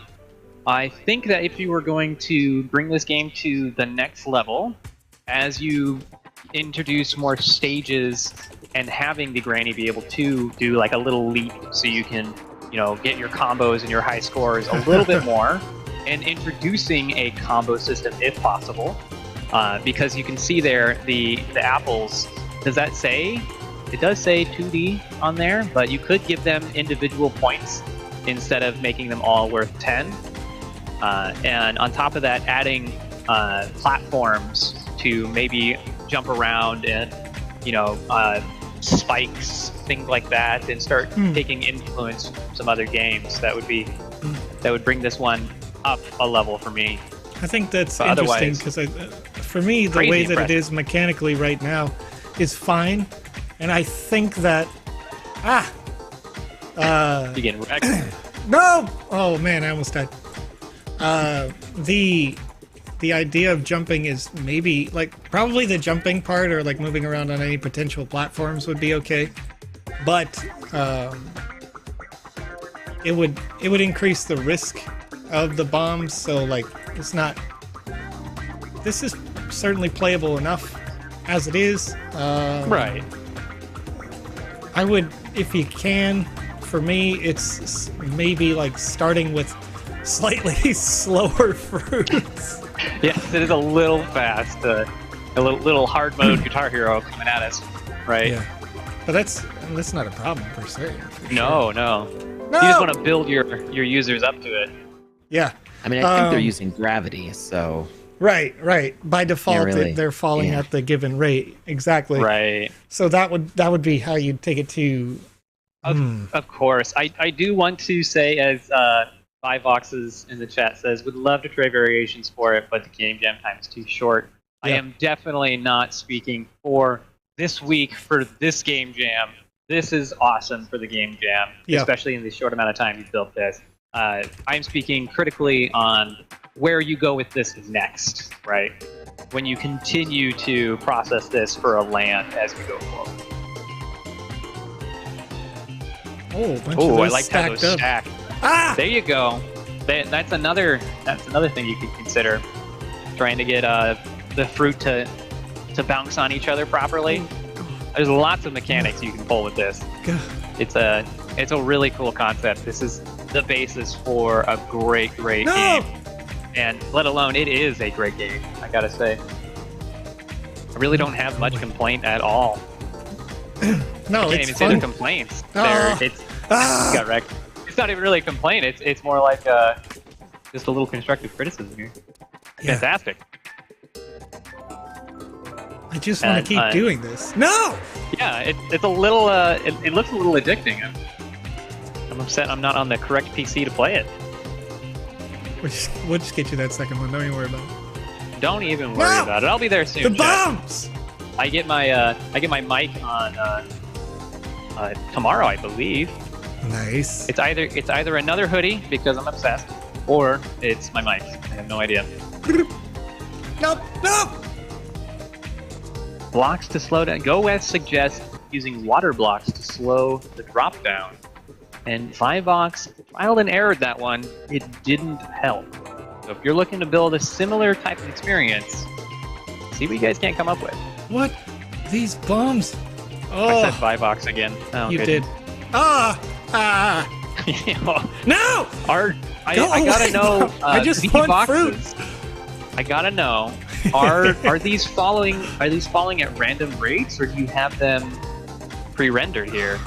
I think that if you were going to bring this game to the next level, as you introduce more stages and having the granny be able to do like a little leap so you can, get your combos and your high scores a little bit more, and introducing a combo system if possible, because you can see there the apples. Does that say? It does say 2D on there, but you could give them individual points instead of making them all worth 10. And on top of that, adding platforms to maybe jump around and, spikes, things like that, and start taking influence from some other games. That would bring this one up a level for me. I think that's interesting because for me, the way that it is mechanically right now is fine. And I think that... You're getting wrecked. No! Oh man, I almost died. The idea of jumping is maybe, probably the jumping part or, moving around on any potential platforms would be okay. But, it would increase the risk of the bombs, so, it's not... This is certainly playable enough as it is. Right. I would, if you can, for me, it's maybe starting with slightly slower fruits. Yes, it is a little fast. A little hard mode Guitar Hero coming at us, right? Yeah, but that's not a problem per se. No. You just want to build your users up to it. Yeah. I mean, I think they're using gravity, so... Right. By default, they're falling at the given rate. Exactly. Right. So that would be how you'd take it to... Of course. I do want to say, as 5 Voxes in the chat says, would love to try variations for it, but the game jam time is too short. Yeah. I am definitely not speaking for this week for this game jam. This is awesome for the game jam, especially in the short amount of time you built this. I'm speaking critically on where you go with this next, right? When you continue to process this for a land as we go forward. Oh, I like how those stack. There you go. That's another thing you could consider. Trying to get the fruit to bounce on each other properly. There's lots of mechanics you can pull with this. It's a really cool concept. This is the basis for a great game. And let alone, it is a great game, I gotta say. I really don't have much complaint at all. No, I can't even say they're complaints. Got wrecked. It's not even really a complaint. It's more like just a little constructive criticism here. Yeah. Fantastic. I just want to keep doing this. No! Yeah, it's a little... it looks a little addicting. I'm upset I'm not on the correct PC to play it. We'll just get you that second one. Don't even worry about it. Don't even worry about it. I'll be there soon. The bombs! I get my mic on tomorrow, I believe. Nice. It's either another hoodie because I'm obsessed, or it's my mic. I have no idea. No. Blocks to slow down. GoWest suggests using water blocks to slow the drop down. And 5Vox trialed and errored that one. It didn't help. So if you're looking to build a similar type of experience, see what you guys can't come up with. What? These bombs? Oh. I said 5Vox again. Oh, you goodness. did. No! I gotta know. I just want fruit. I gotta know. Are these falling at random rates, or do you have them pre-rendered here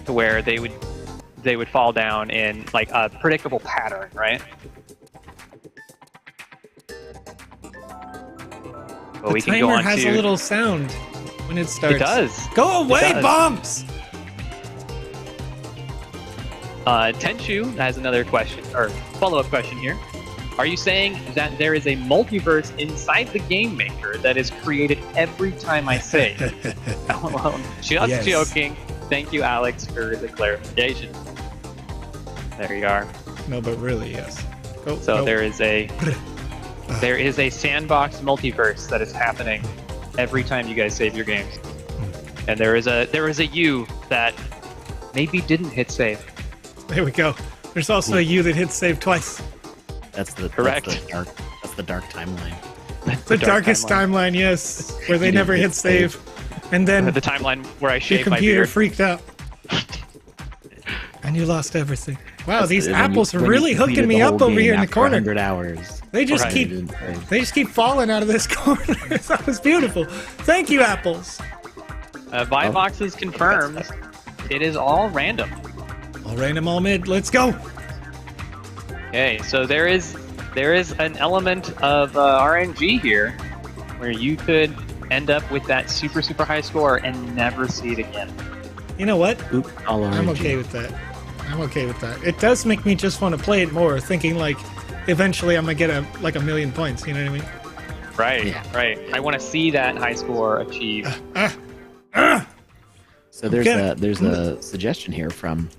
to where they would fall down in like a predictable pattern, right? Well, the timer has a little sound when it starts. It does. Go away, bombs! Tenshu has another question, or follow-up question here. Are you saying that there is a multiverse inside the Game Maker that is created every time I save? Just Yes. joking. Thank you, Alex, for the clarification. There you are. No, but really, yes. Go, So go. there is a Sandbox multiverse that is happening every time you guys save your games. And there is a you that maybe didn't hit save. There we go. There's also a you that hit save twice. That's the Correct. That's the dark timeline. The darkest timeline, yes, where they You never didn't hit save. And then The timeline where I your shaved my computer beard. freaked out. And you lost everything. Wow, That's these when you- apples are when you really completed hooking me the up whole over here game in the after corner. 100 hours. They just Right. keep You didn't save. they just keep falling out of this corner. That was beautiful. Thank you, apples. Vivoxes confirms it is all random. All random, all mid. Let's go. Okay, so there is an element of RNG here, where you could end up with that super high score and never see it again. You know what? Oop, all I'm RNG. okay with that. I'm okay with that. It does make me just want to play it more, thinking like eventually I'm gonna get a million points. You know what I mean? Right, Yeah. right. I want to see that high score achieved. So there's Okay. a suggestion here from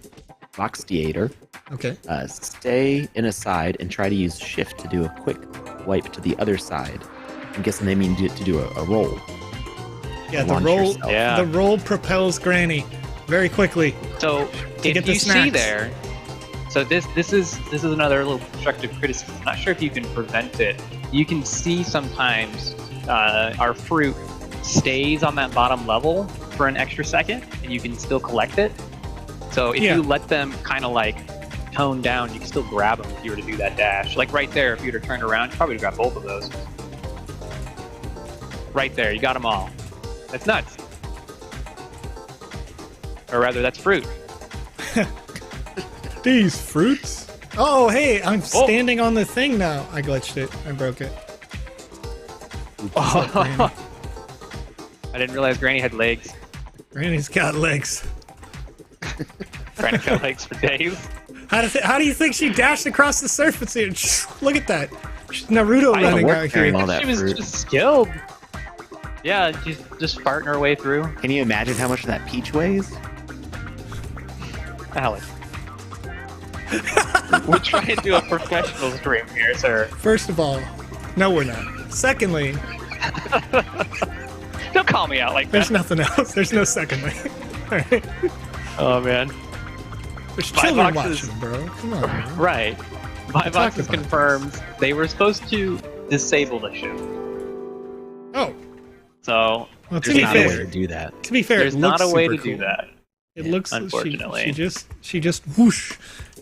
VoxEdit. Okay. Stay in a side and try to use shift to do a quick wipe to the other side. I'm guessing they mean to do a roll. Yeah, the Launch roll. yourself. Yeah. The roll propels Granny very quickly. So get if the you see snacks. there, so this is another little constructive criticism. I'm not sure if you can prevent it. You can see sometimes our fruit stays on that bottom level for an extra second, and you can still collect it. So if Yeah. you let them kind of like tone down, you can still grab them if you were to do that dash. Like right there, if you were to turn around, you probably would grab both of those. Right there, you got them all. That's nuts. Or rather, that's fruit. These fruits. Oh, hey, I'm standing on the thing now. I glitched it. I broke it. I didn't realize Granny had legs. Granny's got legs. Granny's got legs for days. How do you think she dashed across the surface here? Look at that. She's Naruto I don't running work out carrying here. all that She was fruit. just skilled. Yeah, she's just farting her way through. Can you imagine how much that peach weighs? Alex. We're trying to do a professional stream here, sir. First of all, no, we're not. Secondly, Don't call me out like there's that. nothing else. There's no secondly. All right. Oh, man. There's My children boxes- watching, bro. Come on. Man. Right. My talked boxes about confirms they were supposed to disable the show. Oh, So well, to There's be not a way fair, to do that. there's it not looks a way super to do cool. that. It looks Unfortunately. she just whoosh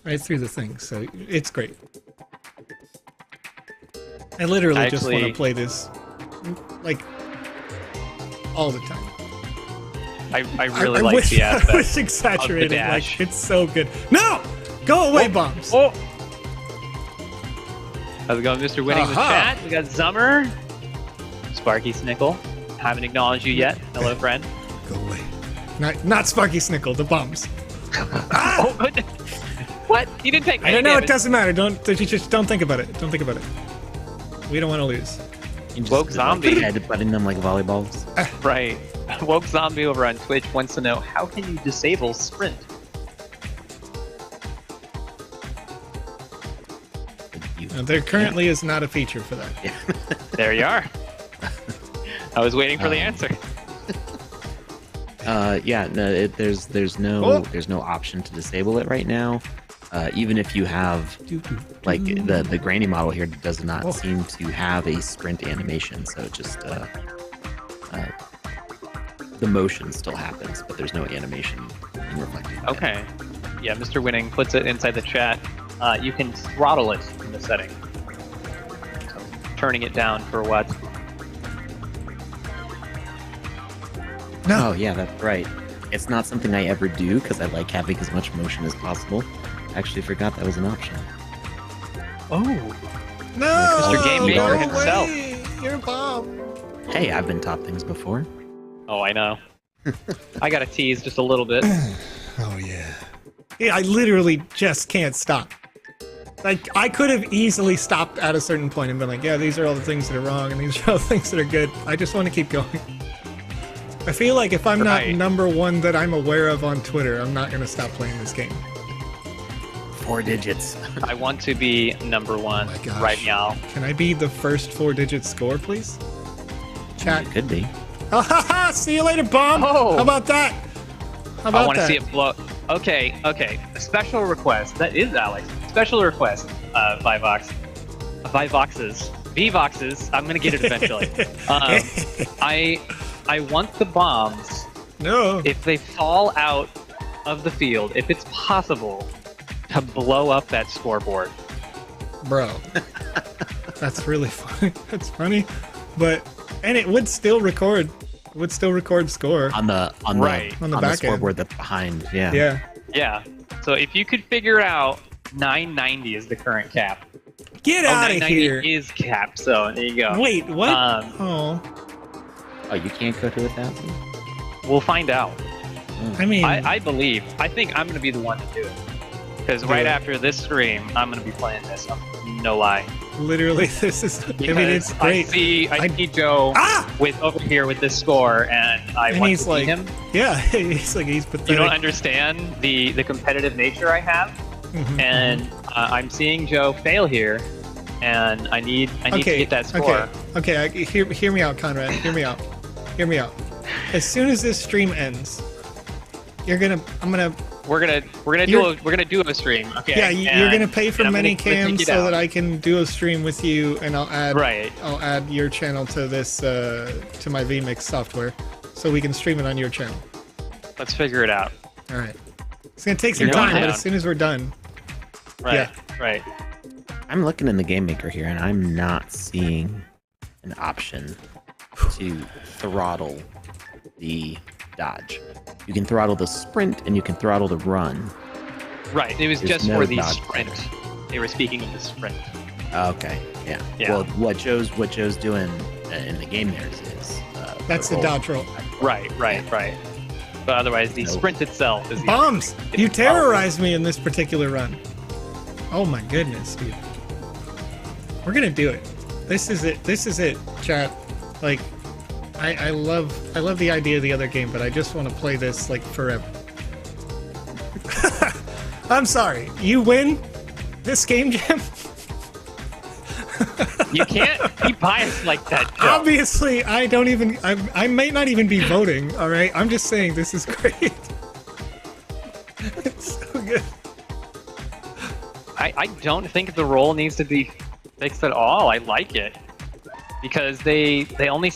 right through the thing, so it's great. I literally just want to Actually- play this like all the time. I really I like wish, the I aspect. wish exaggerated. Like dash. it's so good. No, go away, bombs. Oh! How's it going, Mr. Winning in the Aha. chat? We got Zummer, Sparky Snickle. Haven't acknowledged you yet. Hello, friend. Go away. Not Sparky Snickle, the bombs. Oh, goodness. What? You didn't take I any don't know. It damage. doesn't matter. You just don't think about it. Don't think about it. We don't want to lose. You just Woke put, zombie. Like, head-butting them like volleyballs. Right. Woke Zombie over on Twitch wants to know, how can you disable sprint? There currently is not a feature for that. Yeah. There you are. I was waiting for the answer. Yeah, no, there's no option to disable it right now. Even if you have like the granny model here does not seem to have a sprint animation, so it just the motion still happens, but there's no animation being reflected. Okay. Yeah, Mr. Winning puts it inside the chat. You can throttle it in the setting. So, turning it down for what? No. Oh yeah, that's right. It's not something I ever do because I like having as much motion as possible. I actually forgot that was an option. Oh. No, Mr. Game Maker go himself. away. You're a bomb. Hey, I've been top things before. Oh, I know. I got to tease just a little bit. Oh yeah. Yeah, I literally just can't stop. Like, I could have easily stopped at a certain point and been like, yeah, these are all the things that are wrong and these are all the things that are good. I just want to keep going. I feel like if I'm not number one that I'm aware of on Twitter, I'm not going to stop playing this game. 4 digits. I want to be number one right now. Can I be the first 4-digit score, please? Chat. It could be. Oh, ha, ha, see you later, Bomb. Oh. How about that? How about I want to that? see it blow. Okay. A special request. That is Alex. Special request. Voxes. VoXes. I'm gonna get it eventually. I want the bombs. No. If they fall out of the field, if it's possible, to blow up that scoreboard. Bro. That's really funny. That's funny. And it would still record. It would still record score. On the back scoreboard that's behind. Yeah. Yeah. Yeah. So if you could figure out 990 is the current cap. Get out of 990 here. is cap, so there you go. Wait, what? Oh, you can't go to 1,000? We'll find out. I mean, I think I'm going to be the one to do it. Because right after this stream, I'm going to be playing this. No lie. Literally, this is. I mean, it's great. I see Joe over here with this score, and I want to beat him. Yeah, he's pathetic. You don't understand the competitive nature I have, and I'm seeing Joe fail here, and I need to get that score. Okay. Hear me out, Conrad. Hear me out. As soon as this stream ends, we're gonna do a stream. Okay. Yeah, you're gonna pay for many cams so that I can do a stream with you, and I'll add your channel to this to my vMix software, so we can stream it on your channel. Let's figure it out. All right. It's gonna take some time, but as soon as we're done. Right. I'm looking in the Game Maker here, and I'm not seeing an option to throttle the dodge. You can throttle the sprint, and you can throttle the run. Right. It was just for the sprint. They were speaking of the sprint. Okay. Yeah. Well, what Joe's doing in the game there is that's the dodge roll. Right. But otherwise, the sprint itself is bombs. You terrorized me in this particular run. Oh my goodness, dude. We're gonna do it. This is it, chat. Like, I love the idea of the other game, but I just want to play this like forever. I'm sorry. You win this game jam. You can't be biased like that, Joe. Obviously, I may not even be voting, all right? I'm just saying this is great. It's so good. I don't think the roll needs to be fixed at all. I like it. Because they only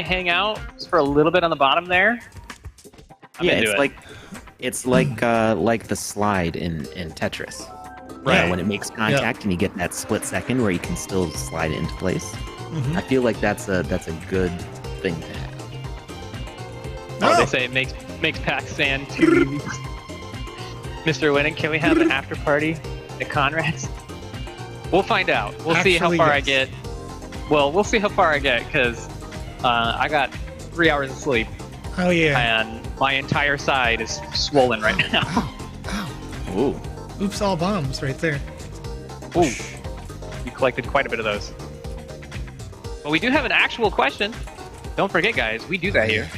hang out for a little bit on the bottom there. It's like the slide in Tetris. Right. When it makes contact and you get that split second where you can still slide it into place. I feel like that's a good thing to have. They say it makes Pakistan too. Mr. Winning, can we have an after party at Conrad's? We'll find out. We'll see how far I get. Well, we'll see how far I get, because I got 3 hours of sleep. Oh, yeah. And my entire side is swollen right now. Ow. Ooh. Oops, all bombs right there. Ooh. You collected quite a bit of those. But we do have an actual question. Don't forget, guys, we do that here.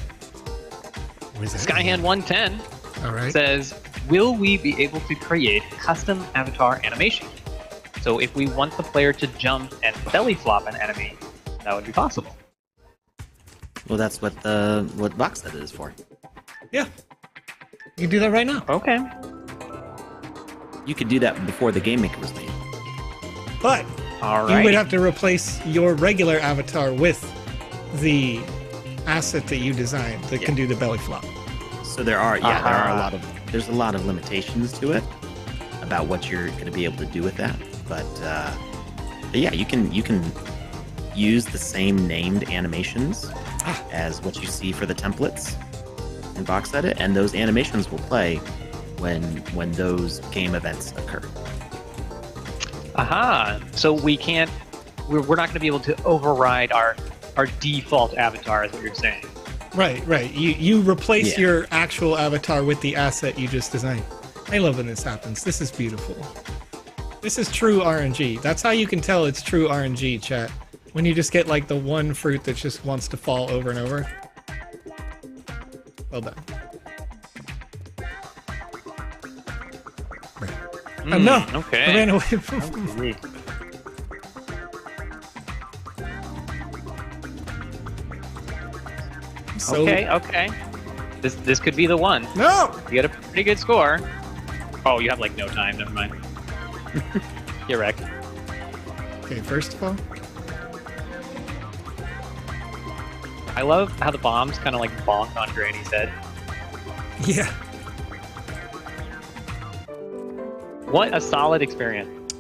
Skyhand110 says, will we be able to create custom avatar animation? So if we want the player to jump and belly flop an enemy, that would be possible. Well, that's what VoxEdit is for. Yeah. You can do that right now. Okay. You could do that before the Game Maker was made. But you would have to replace your regular avatar with the asset that you designed that can do the belly flop. So there's a lot of limitations to it about what you're going to be able to do with that. But yeah, you can use the same named animations as what you see for the templates in VoxEdit, and those animations will play when those game events occur. So we're not going to be able to override our default avatar, is what you're saying. Right. You replace your actual avatar with the asset you just designed. I love when this happens. This is beautiful. This is true RNG. That's how you can tell it's true RNG, chat. When you just get like the one fruit that just wants to fall over and over. Well done. Oh no! Okay. I ran away from So, okay. This could be the one. No! You get a pretty good score. Oh, you have like no time. Never mind. You're wrecked. Okay, first of all, I love how the bombs kind of like bonk on Granny's head. yeah. What a solid experience.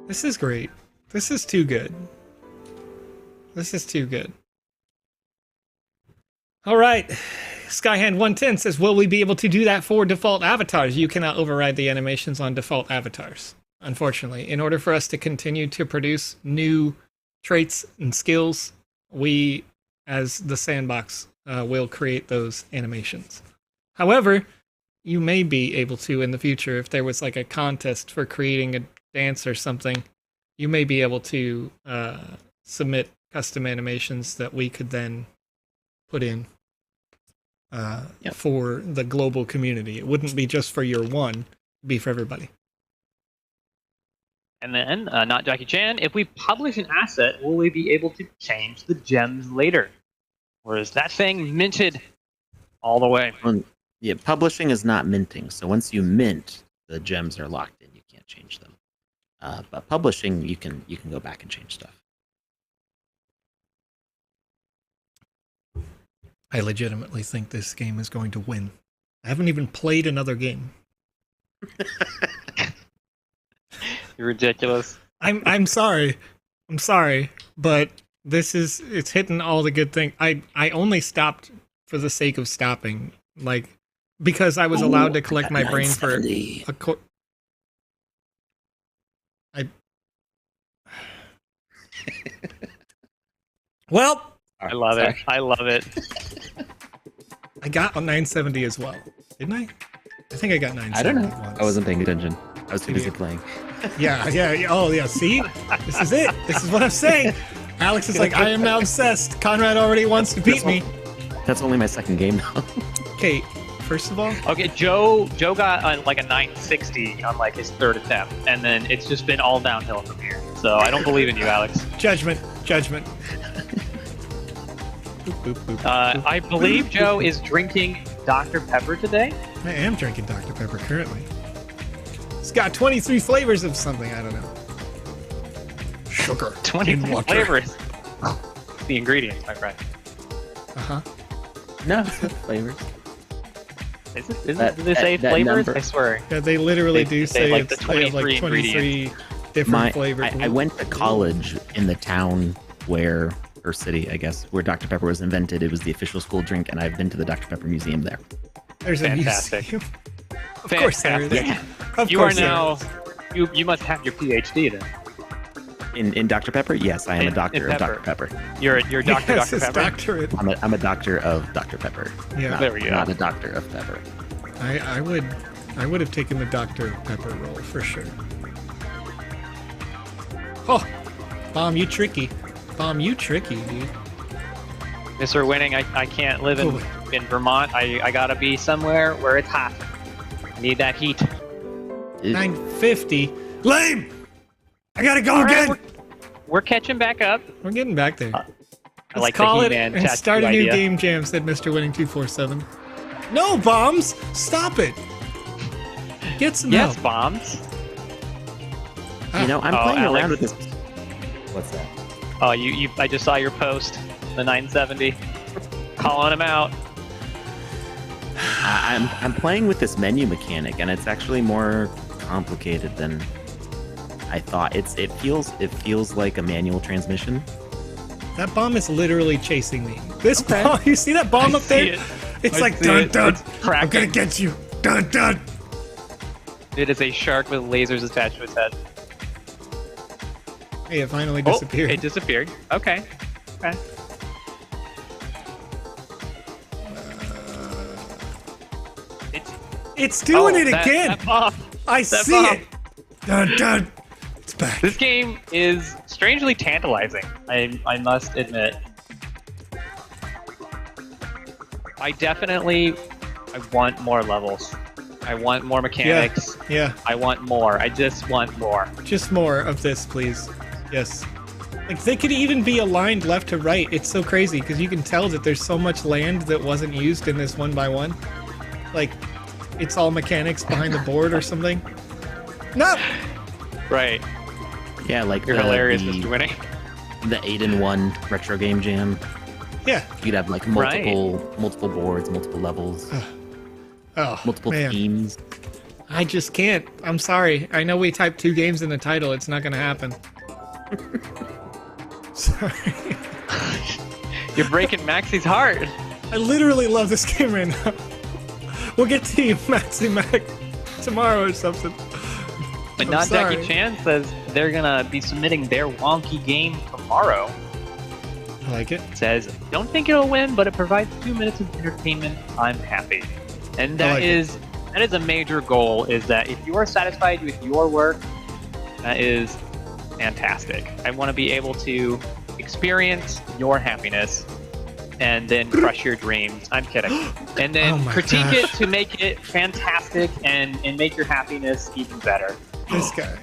This is great. This is too good. This is too good. All right. Skyhand110 says, will we be able to do that for default avatars? You cannot override the animations on default avatars, unfortunately. In order for us to continue to produce new traits and skills, we, as the sandbox, will create those animations. However, you may be able to in the future, if there was like a contest for creating a dance or something, you may be able to submit custom animations that we could then put in for the global community. It wouldn't be just for your one, it'd be for everybody. And then, not Jackie Chan, if we publish an asset, will we be able to change the gems later? Or is that thing minted all the way? Yeah, publishing is not minting. So once you mint, the gems are locked in. You can't change them. But publishing, you can go back and change stuff. I legitimately think this game is going to win. I haven't even played another game. You're ridiculous. I'm sorry. I'm sorry, but it's hitting all the good things. I only stopped for the sake of stopping, like because I was allowed to collect my brain for a Well, I love it. I love it. I got a 970 as well, didn't I? I think I got 970. I don't know. Once. I wasn't paying attention. I was too busy playing. Yeah. Oh, yeah. See, this is it. This is what I'm saying. Alex is like, I am now obsessed. Conrad already wants to beat me. That's only my second game now. Okay, first of all. Okay, Joe got like a 960 on like his third attempt, and then it's just been all downhill from here. So I don't believe in you, Alex. Judgment. I believe Joe is drinking Dr. Pepper today. I am drinking Dr. Pepper currently. It's got 23 flavors of something, I don't know. Sugar. 23 flavors. The ingredients, my friend. Uh-huh. No, it's not flavors. Is it? Do they say flavors? I swear. Yeah, they literally do say like it's, the they have like 23 different flavors. I went to college in the town where, or city, I guess, where Dr. Pepper was invented. It was the official school drink, and I've been to the Dr. Pepper Museum there. There's Fantastic. a museum. Of course there is. Yeah. Of You course are now. there You must have your PhD then. In Dr. Pepper? Yes, I am a doctor of Dr. Pepper. You're is. Dr. Yes, Dr. it's Pepper. doctorate. I'm a doctor of Dr. Pepper. Yeah. There we go. Not a doctor of pepper. I would have taken the Dr. Pepper role for sure. Oh, Bomb, you tricky. Bomb, you tricky, dude. Mr. Winning, I can't live in Vermont. I gotta be somewhere where it's hot. I need that heat. 950. Lame! I gotta go All right, again! we're catching back up. We're getting back there. I Let's like call the it He-Man and tattoo start a new idea. game jam, said Mr. Winning 247. No bombs! Stop it! Get some Yes, help. bombs. You know, I'm Oh, playing Alex. around with this. What's that? Oh, I just saw your post, the 970. Calling him out. I'm playing with this menu mechanic, and it's actually more complicated than I thought. It feels like a manual transmission. That bomb is literally chasing me. This bomb, you see that bomb up there? It's like dun dun. I'm gonna get you. Dun dun. It is a shark with lasers attached to its head. Hey, it finally Oh, disappeared. it disappeared. Okay. It's doing it that- again. That bomb. I That see bomb. it. Dun dun. It's back. This game is strangely tantalizing, I must admit. I want more levels. I want more mechanics. Yeah. I want more. I just want more. Just more of this, please. Yes. Like, they could even be aligned left to right. It's so crazy, because you can tell that there's so much land that wasn't used in this 1x1. Like, it's all mechanics behind the board or something. No! Right. Yeah, like You're hilarious, Mr. Winning. The 8-in-1 retro game jam. Yeah. You'd have like multiple boards, multiple levels, Oh, multiple man. themes. I just can't. I'm sorry. I know we typed 2 games in the title. It's not going to happen. Sorry. You're breaking Maxi's heart. I literally love this game right now. We'll get to you, Maxi Mac, tomorrow or something. But I'm not sorry. Jackie Chan says they're gonna be submitting their wonky game tomorrow. I like it. Says, don't think it'll win, but it provides 2 minutes of entertainment. I'm happy. And I that like is a major goal, is that if you are satisfied with your work, that is fantastic. I want to be able to experience your happiness and then crush your dreams. I'm kidding. And then Oh my critique gosh. it to make it fantastic and make your happiness even better. This guy.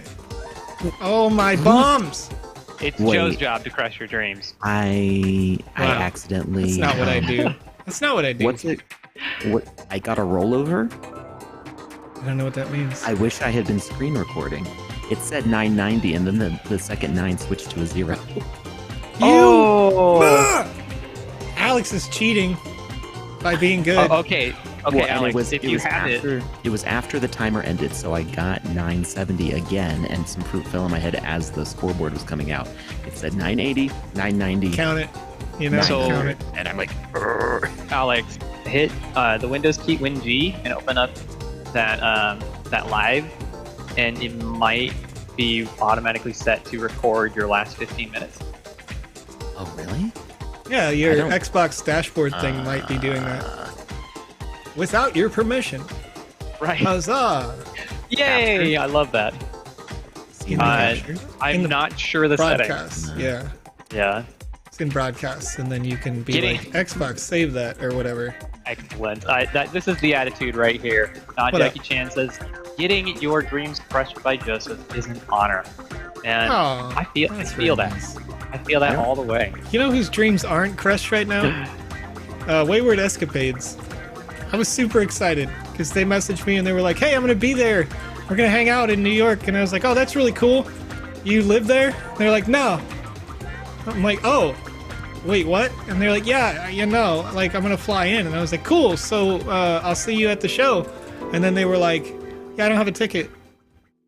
Oh, my bombs! It's Wait. Joe's job to crush your dreams. I Wow. accidentally. That's not what I do. That's not what I do. What's it? What? I got a rollover. I don't know what that means. I wish I had been screen recording. It said 990, and then the second 9 switched to a 0. Ah! Alex is cheating by being good. Oh, okay. Okay, Well, and Alex, if you had it. It was after the timer ended, so I got 970 again, and some fruit fell in my head as the scoreboard was coming out. It said 980, 990, Count it. You know, So- count it. and I'm like, "Urgh." Alex, hit the Windows key Win G and open up that live, and it might be automatically set to record your last 15 minutes. Oh, really? Yeah, your I don't- Xbox dashboard thing might be doing that. Without your permission. Right. Huzzah! Yay! I love that. See, In my Uh, capture. I'm In the not sure the Broadcast. No. Yeah. settings. Yeah. It's in broadcasts, and then you can be Getting- like, Xbox, save that, or whatever. Excellent. This is the attitude right here. What Jackie Chan says, "Getting your dreams crushed by Joseph is an honor," and Oh, I feel that's that. very nice. I feel that Yeah. all the way. You know whose dreams aren't crushed right now? Wayward Escapades. I was super excited because they messaged me and they were like, "Hey, I'm gonna be there. We're gonna hang out in New York." And I was like, "Oh, that's really cool. You live there?" And they're like, "No." I'm like, "Oh, wait, what?" And they're like, "Yeah, you know, like I'm gonna fly in." And I was like, "Cool. So I'll see you at the show." And then they were like, "Yeah, I don't have a ticket."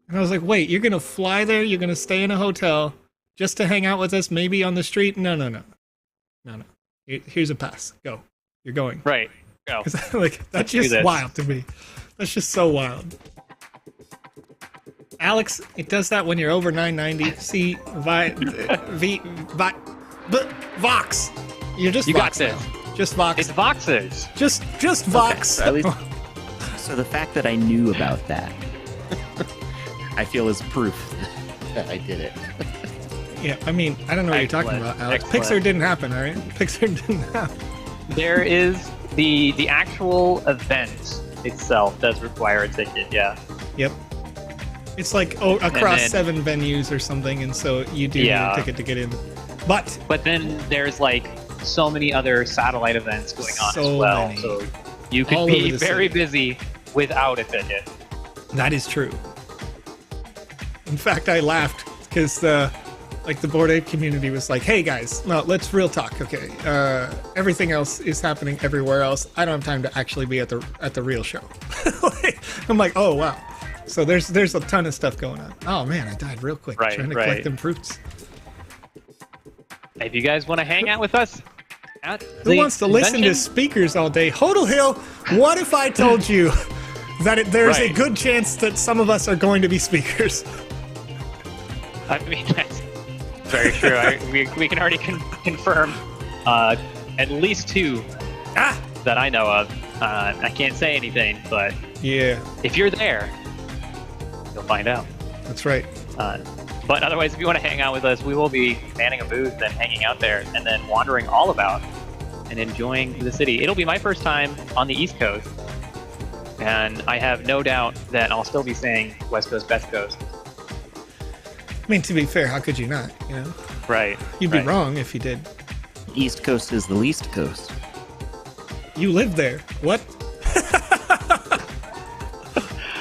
And I was like, "Wait, you're gonna fly there? You're gonna stay in a hotel just to hang out with us, maybe on the street? No. Here's a pass. Go. You're going." Right. Go. 'Cause, like, that's Let's do just this. wild to me. That's just so wild. Alex, it does that when you're over 990. See, Vox. You're just You got Vox this. now. Just Vox. It's Voxes. Just Vox. so at least- So the fact that I knew about that, I feel is proof that I did it. Yeah, I mean, I don't know what you're talking Excellent. about, Alex. Excellent. Pixar didn't happen, all right? Pixar didn't happen. There is the actual event itself does require a ticket. Yeah. Yep. It's like across then- 7 venues or something, and so you do need Yeah. a ticket to get in. But But then there's like so many other satellite events going on So as well. many. So you could All be over the very city. busy without a ticket. that is true. In fact, I laughed because the Bored Ape community was like, "Hey guys, no, let's real talk, okay? Everything else is happening everywhere else. I don't have time to actually be at the real show." I'm like, "Oh wow." So there's a ton of stuff going on. Oh man, I died real quick Right, trying to right. collect them fruits. If you guys want to hang out with us, at Who the wants to listen to convention, speakers all day? Hodel Hill, what if I told you that there's a Right. good chance that some of us are going to be speakers? I mean, that's very true. We can already confirm at least 2 Ah, that I know of. I can't say anything, but yeah. if you're there, you'll find out. That's right. But otherwise, if you want to hang out with us, we will be manning a booth and hanging out there and then wandering all about and enjoying the city. It'll be my first time on the East Coast, and I have no doubt that I'll still be saying West Coast, Best Coast. I mean, to be fair, how could you not? You know, Right. you'd be wrong if you did. East Coast is the least coast. You live there. What?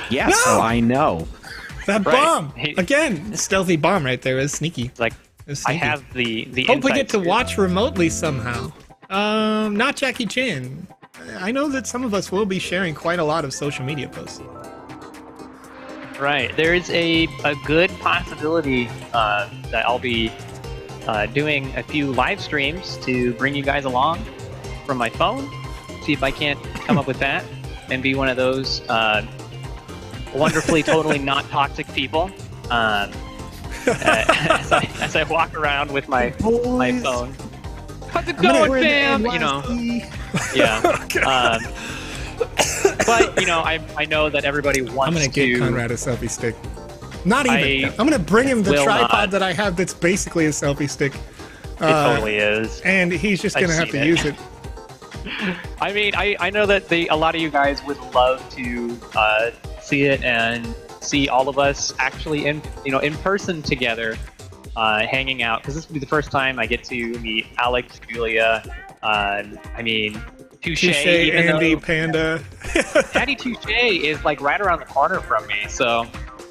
Yeah, No! so I know. That Right. bomb Hey. again. Stealthy bomb right there. Is sneaky. It's like, It's I sneaky. have the Hope we get insights to watch remotely somehow. Not Jackie Chan. I know that some of us will be sharing quite a lot of social media posts. Right. There's a good possibility that I'll be doing a few live streams to bring you guys along from my phone. See if I can't come up with that and be one of those wonderfully, totally not toxic people. As I walk around with my phone. How's it going, fam? You know. Yeah. But you know, I know that everybody wants to. I'm gonna get Conrad a selfie stick. Not even. I'm gonna bring him the will tripod not. that I have. That's basically a selfie stick. It totally is. And he's just gonna I've have to seen it. use it. I mean, I know that a lot of you guys would love to see it and see all of us actually in person together, hanging out, because this will be the first time I get to meet Alex, Julia, I mean, Touche, even Andy, though Panda. Daddy Touche is like right around the corner from me, so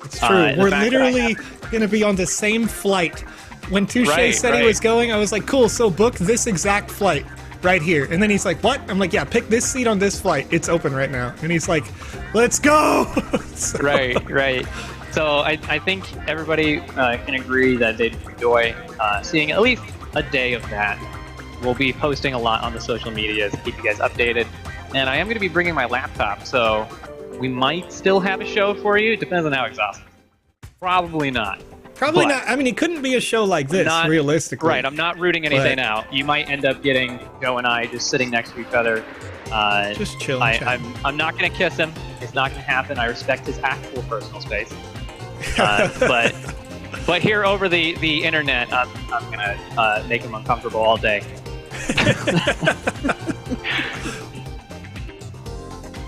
It's true. the We're fact that I literally gonna be on the same flight. When Touche Right, said he right. was going, I was like, cool, so book this exact flight right here. And then he's like, what? I'm like, yeah, pick this seat on this flight. It's open right now. And he's like, let's go! So- right. So I think everybody can agree that they'd enjoy seeing at least a day of that. We'll be posting a lot on the social medias to keep you guys updated. And I am going to be bringing my laptop, so we might still have a show for you. It depends on how exhausted. Probably not. Probably But- not. I mean, it couldn't be a show like this, Not- realistically. Right, I'm not rooting anything But- out. You might end up getting Joe and I just sitting next to each other. Just chill. I'm not going to kiss him. It's not going to happen. I respect his actual personal space. But here over the internet, I'm gonna make him uncomfortable all day.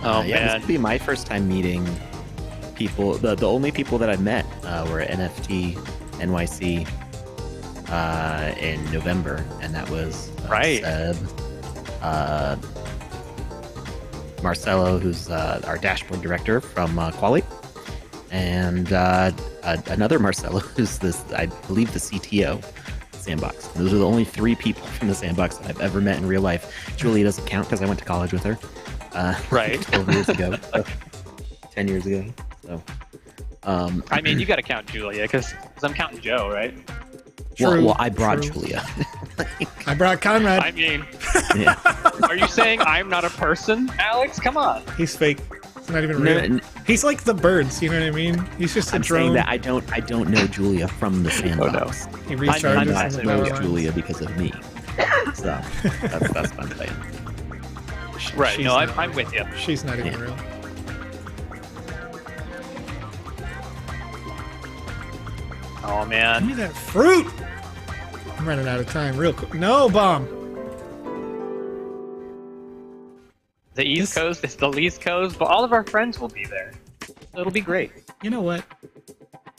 Oh Yeah, this man, would be my first time meeting people. The only people that I've met were at NFT NYC in November, and that was Right. Seb, Marcelo, who's our dashboard director from Quali, and another Marcelo, who's I believe the CTO of Sandbox. Those are the only three people from the Sandbox that I've ever met in real life. Julia doesn't count because I went to college with her. Right. 12 years ago. 10 years ago. So, I mean, you got to count Julia because I'm counting Joe, right? True, well, I brought true. Julia. I brought Conrad. I mean, Yeah. are you saying I'm not a person, Alex? Come on. He's fake. It's not even No, real. no, He's like the birds, you know what I mean? He's just a I'm drone. saying that I don't know Julia from the Sandbox. He I'm I recharges not on the know power saying lines. Julia because of me. So that's what I'm saying. Right. She's No, not I'm real. with you. She's not even Yeah. real. Oh Give man. me that fruit! I'm running out of time real quick. No, bomb! The East Coast is the least coast, but all of our friends will be there. So it'll be great. You know what?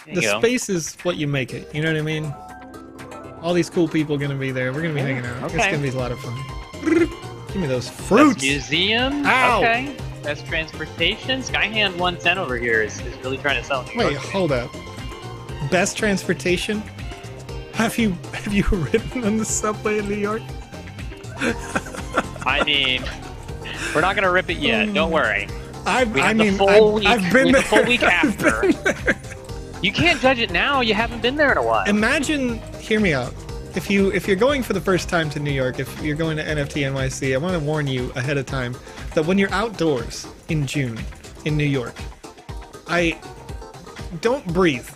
There The you go. space is what you make it. You know what I mean? All these cool people gonna be there. We're gonna be hanging out. It's okay. gonna be a lot of fun. Give me those Best fruits! museum. Ow. Okay. Best transportation. Skyhand 110 over here is really trying to sell New Wait, York. hold up. Best transportation? Have you ridden on the subway in New York? I mean, we're not gonna rip it yet. Don't worry. I've We have been the there. full week I've after. been there. You can't judge it now. You haven't been there in a while. Imagine, hear me out. If you're going for the first time to New York, if you're going to NFT NYC, I want to warn you ahead of time that when you're outdoors in June in New York, I don't breathe.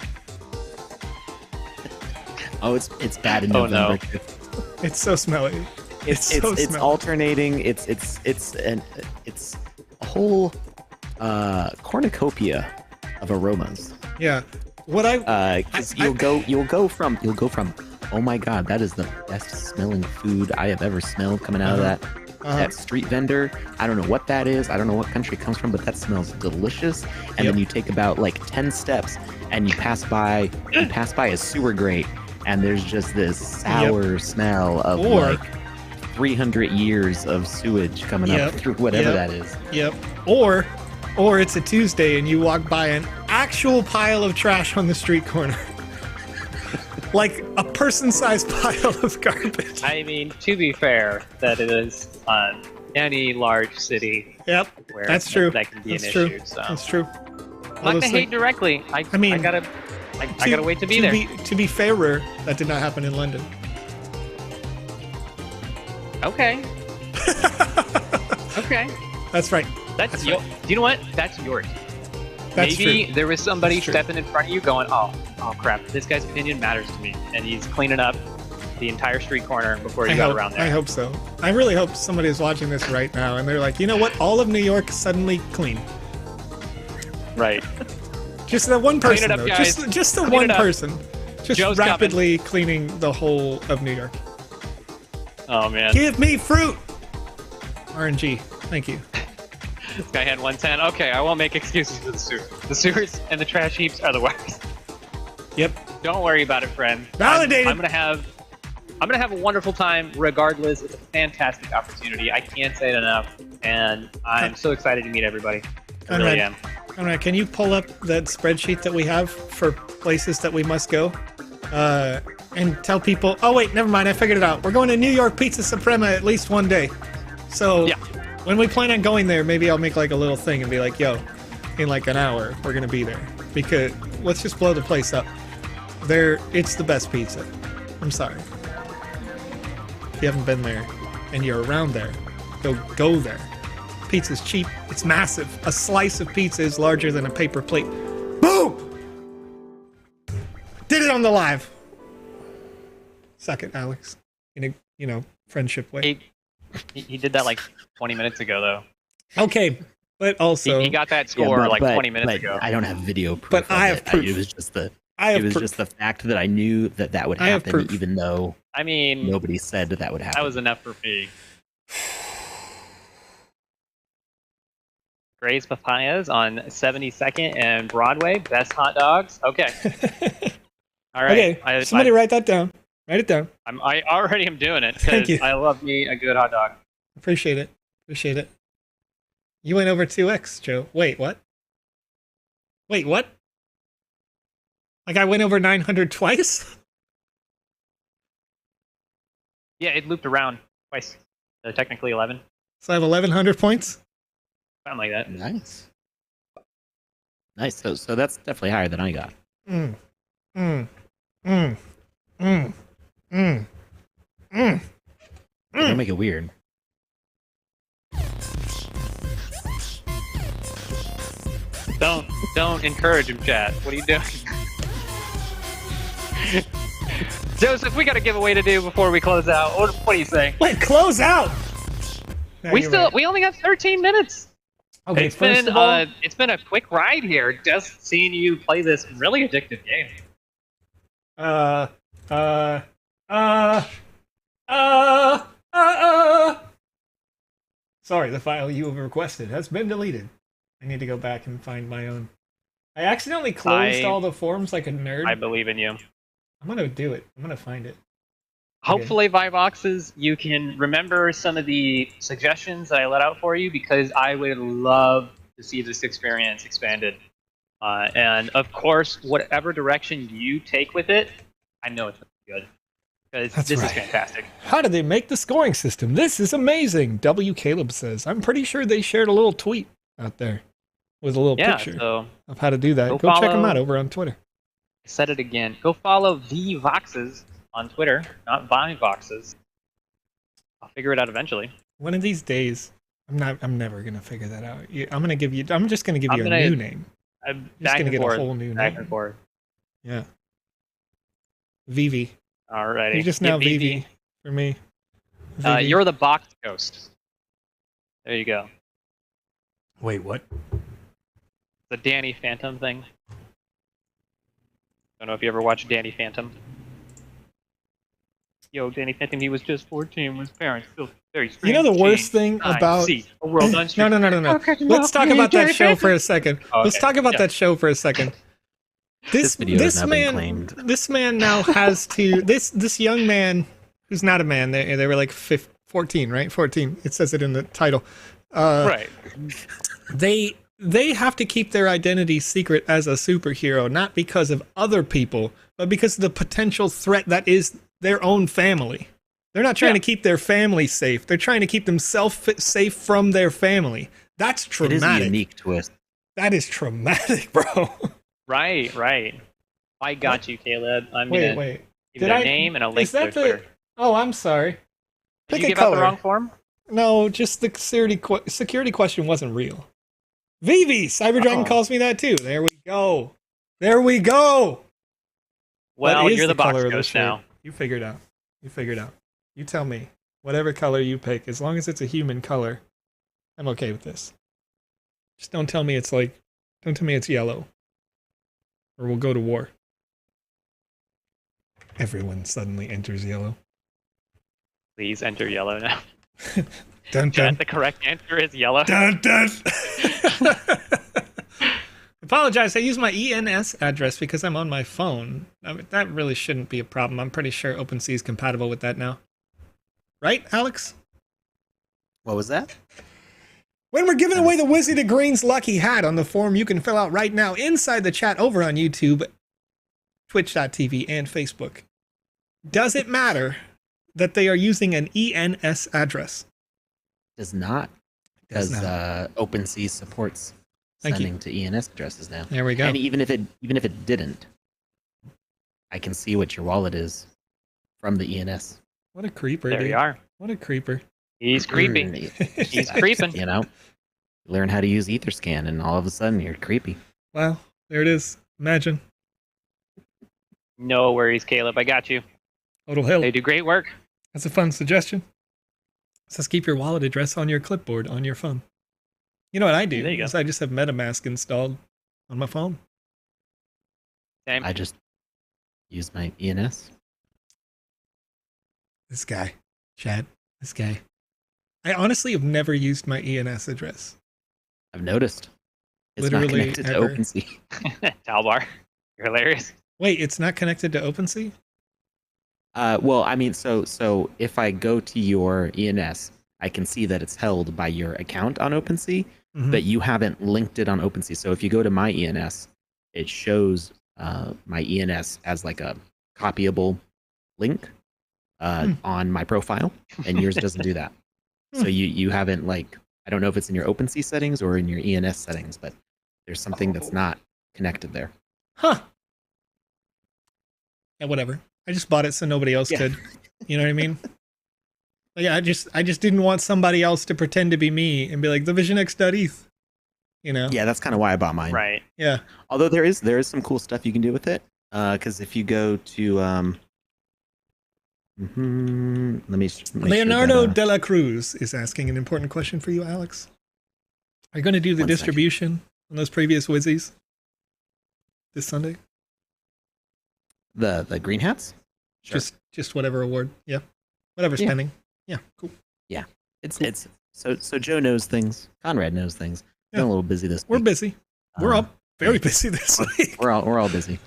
Oh, it's bad in Oh, November. no. too. It's so smelly. It's so it's smelly. alternating. It's a whole cornucopia of aromas. Yeah. What Because you'll go from, oh my god, that is the best smelling food I have ever smelled coming out of that street vendor. I don't know what that is. I don't know what country it comes from, but that smells delicious. And then you take about like 10 steps and you pass by a sewer grate, and there's just this sour smell of like 300 years of sewage coming up through whatever that is. Yep. Or it's a Tuesday and you walk by an actual pile of trash on the street corner. Like a person-sized pile of garbage. I mean, to be fair, that is on any large city. Yep, where that's true. That can be that's an true. issue. So. That's true. I'm not gonna hate directly. I mean, I gotta wait to be there. To be fairer, that did not happen in London. Okay. Okay. That's right. That's your. Right. Do you know what? That's yours. That's Maybe true. there was somebody stepping in front of you going, oh crap, this guy's opinion matters to me. And he's cleaning up the entire street corner before you got around there. I hope so. I really hope somebody is watching this right now and they're like, you know what? All of New York suddenly clean. Right. Just the one person, Clean it up, though. guys. Just the one person. Just Joe's rapidly cleaning the whole of New York. Oh, man. Give me fruit! RNG. Thank you. This guy had 110. Okay, I won't make excuses for the sewer. The sewers and the trash heaps are the worst. Yep. Don't worry about it, friend. Validated. I'm gonna have a wonderful time regardless. It's a fantastic opportunity. I can't say it enough, and I'm so excited to meet everybody. I really am. Conrad, can you pull up that spreadsheet that we have for places that we must go? And tell people, oh wait, never mind, I figured it out. We're going to New York Pizza Suprema at least one day. So when we plan on going there, maybe I'll make like a little thing and be like, yo, in like an hour, we're gonna be there. Because let's just blow the place up. It's the best pizza. I'm sorry. If you haven't been there and you're around there, go there. Pizza's cheap, it's massive. A slice of pizza is larger than a paper plate. Boom! Did it on the live. Suck it, Alex. In a, friendship way. He did that like 20 minutes ago, though. Okay, but also he got that score 20 minutes ago. I don't have video proof. But I have proof. It was just the fact that I knew that would happen, even though nobody said that would happen. That was enough for me. Gray's Papayas on 72nd and Broadway. Best hot dogs. Okay. All right. Okay. Somebody write that down. Write it down. I already am doing it Thank you. because I love me a good hot dog. Appreciate it. Appreciate it. You went over 2x, Joe. Wait, what? Wait, what? Like I went over 900 twice? Yeah, it looped around twice. So technically 11. So I have 1,100 points? Something like that. Nice. Nice. So that's definitely higher than I got. Don't make it weird. Don't encourage him, chat. What are you doing? Joseph, we got a giveaway to do before we close out. What do you say? Wait, close out! No, we only have 13 minutes. Okay, it's been a quick ride here, just seeing you play this really addictive game. Sorry, the file you have requested has been deleted. I need to go back and find my own. I accidentally closed all the forms like a nerd. I believe in you. I'm gonna do it. I'm gonna find it. Hopefully, Vivoxes, you can remember some of the suggestions that I let out for you, because I would love to see this experience expanded. And of course, whatever direction you take with it, I know it's good. Because this is fantastic. How did they make the scoring system? This is amazing. W. Caleb says. I'm pretty sure they shared a little tweet out there with a little picture of how to do that. Go check them out over on Twitter. I said it again. Go follow the Voxes on Twitter, not Vivoxes. I'll figure it out eventually. One of these days, I'm never gonna figure that out. I'm just gonna give you a new name. I'm just gonna get a whole new back name. And forth. Yeah. Vivi. Alrighty. You're just now Vivi for me. Vivi. You're the box ghost. There you go. Wait, what? The Danny Phantom thing. Don't know if you ever watched Danny Phantom. Yo, Danny Phantom, he was just 14 with his parents. Still very strange. You know the worst thing about see a world no. Let's talk about that show for a second. Oh, Let's okay. talk about Yeah. that show for a second. This video has now been claimed. This man now has to. This young man who's not a man. They were like 14, right? 14. It says it in the title. Right. They have to keep their identity secret as a superhero, not because of other people, but because of the potential threat that is their own family. They're not trying to keep their family safe. They're trying to keep themselves safe from their family. That's traumatic. It is a unique twist. That is traumatic, bro. Right. I got you, Caleb. I'm Wait. gonna give their name and a link Is to their that the? Twitter. Oh, I'm sorry. Did Pick you a give out color. the wrong form? No, just the security question wasn't real. Vivi, Cyberdragon calls me that too. There we go. Well, Well, you're the box color of the ghost shirt? now. You figured out. You tell me. Whatever color you pick, as long as it's a human color, I'm okay with this. Just don't tell me it's yellow. Or we'll go to war. Everyone suddenly enters yellow. Please enter yellow now. Dun dun. The correct answer is yellow. Dun dun. Apologize, I use my ENS address because I'm on my phone. I mean, that really shouldn't be a problem. I'm pretty sure OpenSea is compatible with that now. Right, Alex? What was that? When we're giving away the Wizzy the Green's lucky hat on the form you can fill out right now inside the chat over on YouTube, Twitch.tv, and Facebook. Does it matter that they are using an ENS address? Does not. Because OpenSea supports sending to ENS addresses now. There we go. And even if it didn't, I can see what your wallet is from the ENS. What a creeper, There dude. you are. What a creeper. He's creepy. He's creeping. You know, learn how to use Etherscan, and all of a sudden you're creepy. Well, there it is. Imagine. No worries, Caleb. I got you. Total Hill. They do great work. That's a fun suggestion. Says keep your wallet address on your clipboard on your phone. You know what I do? There you go. Is I just have MetaMask installed on my phone. Same. I just use my ENS. This guy. Chad. This guy. I honestly have never used my ENS address. I've noticed. It's Literally not connected to ever. OpenSea. Talbar. You're hilarious. Wait, it's not connected to OpenSea? Well, I mean, so if I go to your ENS, I can see that it's held by your account on OpenSea, but you haven't linked it on OpenSea. So if you go to my ENS, it shows my ENS as like a copyable link on my profile, and yours doesn't do that. So you haven't, like, I don't know if it's in your OpenSea settings or in your ENS settings, but there's something that's not connected there. Huh. Yeah, whatever. I just bought it so nobody else could. You know what I mean? Like, I just didn't want somebody else to pretend to be me and be like, the Vision X.eth. You know? Yeah, that's kind of why I bought mine. Right. Yeah. Although there is some cool stuff you can do with it. Because if you go to let me make Leonardo sure that, de la Cruz is asking an important question for you, Alex. Are you going to do the 1 distribution on those previous Wizzies this Sunday? the green hats. Sure. Just whatever award. Yeah. Whatever's pending. Yeah, cool. Yeah. It's so Joe knows things. Conrad knows things. Yeah. Been a little busy this week. We're busy. We're up very busy this week. We're all busy.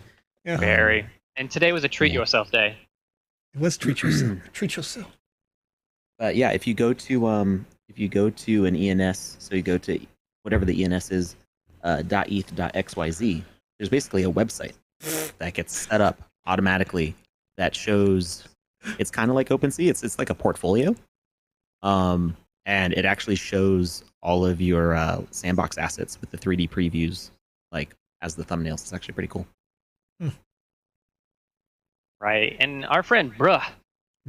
Yeah. Very. And today was a treat yourself day. It was treat yourself. Treat yourself. But yeah, if you go to an ENS, so you go to whatever the ENS is, .eth.xyz, there's basically a website that gets set up automatically that shows, it's kind of like OpenSea. It's like a portfolio. And it actually shows all of your Sandbox assets with the 3D previews, like, as the thumbnails. It's actually pretty cool. Right. And our friend, Bruh,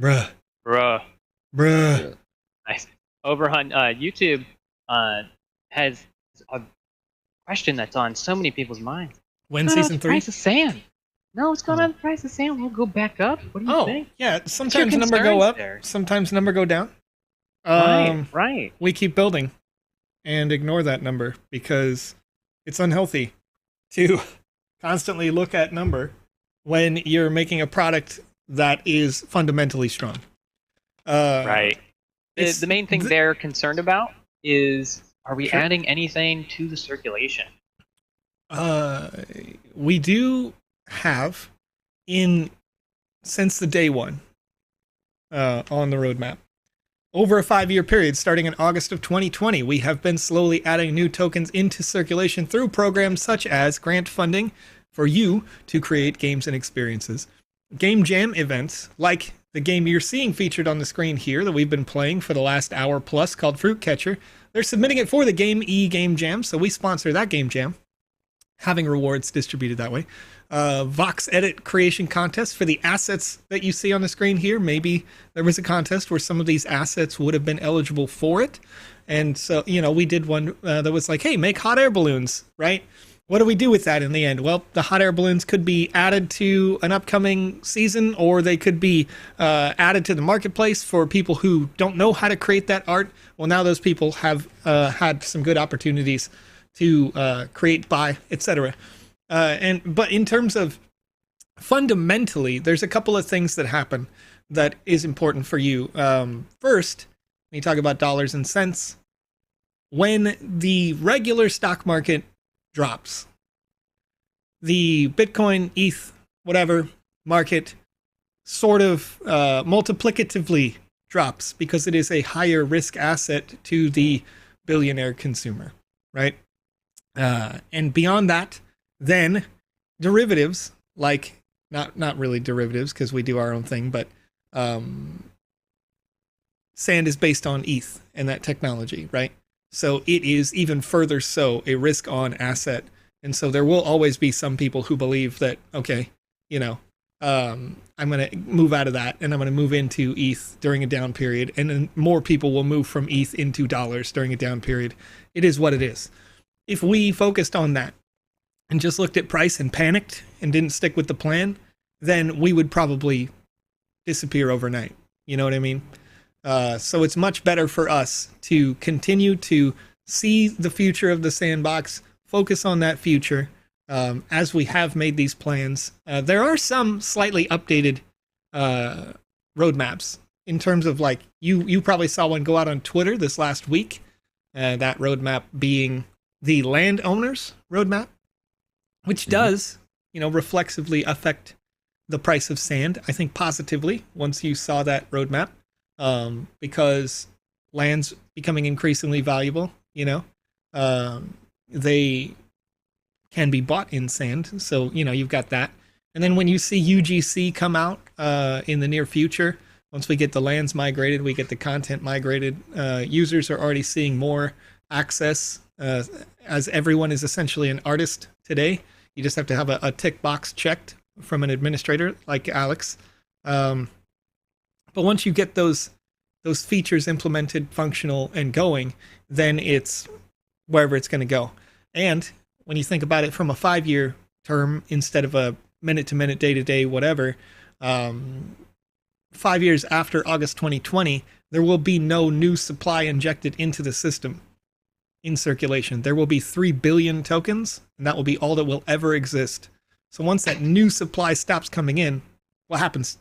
Bruh. nice, over on YouTube, has a question that's on so many people's minds. When What's going on season with 3? Price of Sand. No, what's going on with Price of Sand? We'll go back up. What do you think? Yeah. What's Sometimes your number go concerns up. there? Sometimes number go down. Right. We keep building and ignore that number because it's unhealthy to constantly look at number when you're making a product that is fundamentally strong. Right. The main thing they're concerned about is, are we adding anything to the circulation? We do have, since the day one, on the roadmap. Over a 5-year period, starting in August of 2020, we have been slowly adding new tokens into circulation through programs such as grant funding for you to create games and experiences, game jam events like the game you're seeing featured on the screen here that we've been playing for the last hour plus called Fruit Catcher. They're submitting it for the Game Jam, so we sponsor that game jam, having rewards distributed that way. VoxEdit creation contest for the assets that you see on the screen here. Maybe there was a contest where some of these assets would have been eligible for it. And so, we did one that was like, hey, make hot air balloons, right? What do we do with that in the end? Well, the hot air balloons could be added to an upcoming season, or they could be added to the marketplace for people who don't know how to create that art. Well, now those people have had some good opportunities to create, buy, etc. But in terms of fundamentally, there's a couple of things that happen that is important for you. First, when you talk about dollars and cents, when the regular stock market drops, the Bitcoin, ETH, whatever market sort of multiplicatively drops because it is a higher risk asset to the billionaire consumer, right? And beyond that, then derivatives, like not really derivatives because we do our own thing, but Sand is based on ETH and that technology, right? So it is even further so a risk on asset. And so there will always be some people who believe that, okay, I'm going to move out of that and I'm going to move into ETH during a down period. And then more people will move from ETH into dollars during a down period. It is what it is. If we focused on that and just looked at price and panicked and didn't stick with the plan, then we would probably disappear overnight. You know what I mean? So it's much better for us to continue to see the future of the sandbox, focus on that future as we have made these plans. There are some slightly updated roadmaps in terms of, like, you probably saw one go out on Twitter this last week, that roadmap being the landowners roadmap, which does, reflexively affect the price of sand, I think positively, once you saw that roadmap. Because land's becoming increasingly valuable, they can be bought in sand. So, you've got that. And then when you see UGC come out in the near future, once we get the lands migrated, we get the content migrated, users are already seeing more access, as everyone is essentially an artist today. You just have to have a tick box checked from an administrator like Alex. But once you get those features implemented, functional, and going, then it's wherever it's going to go. And when you think about it from a 5-year term instead of a minute-to-minute, day-to-day, whatever, 5 years after August 2020, there will be no new supply injected into the system in circulation. There will be 3 billion tokens, and that will be all that will ever exist. So once that new supply stops coming in, what happens?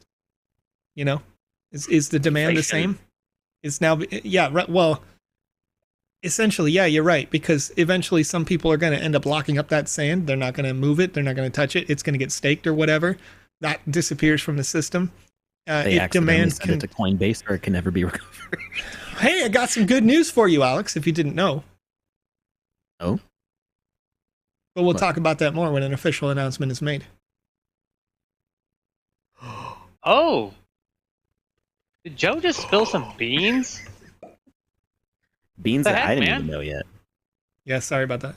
Is the demand the same? It's now, yeah, right. Well, essentially, yeah, you're right, because eventually some people are going to end up locking up that sand. They're not going to move it. They're not going to touch it. It's going to get staked or whatever. That disappears from the system. They accidentally send it to Coinbase, or it can never be recovered. Hey, I got some good news for you, Alex, if you didn't know. Oh? But we'll talk about that more when an official announcement is made. Oh! Did Joe just spill some beans? Beans that I didn't even know yet. Yeah, sorry about that.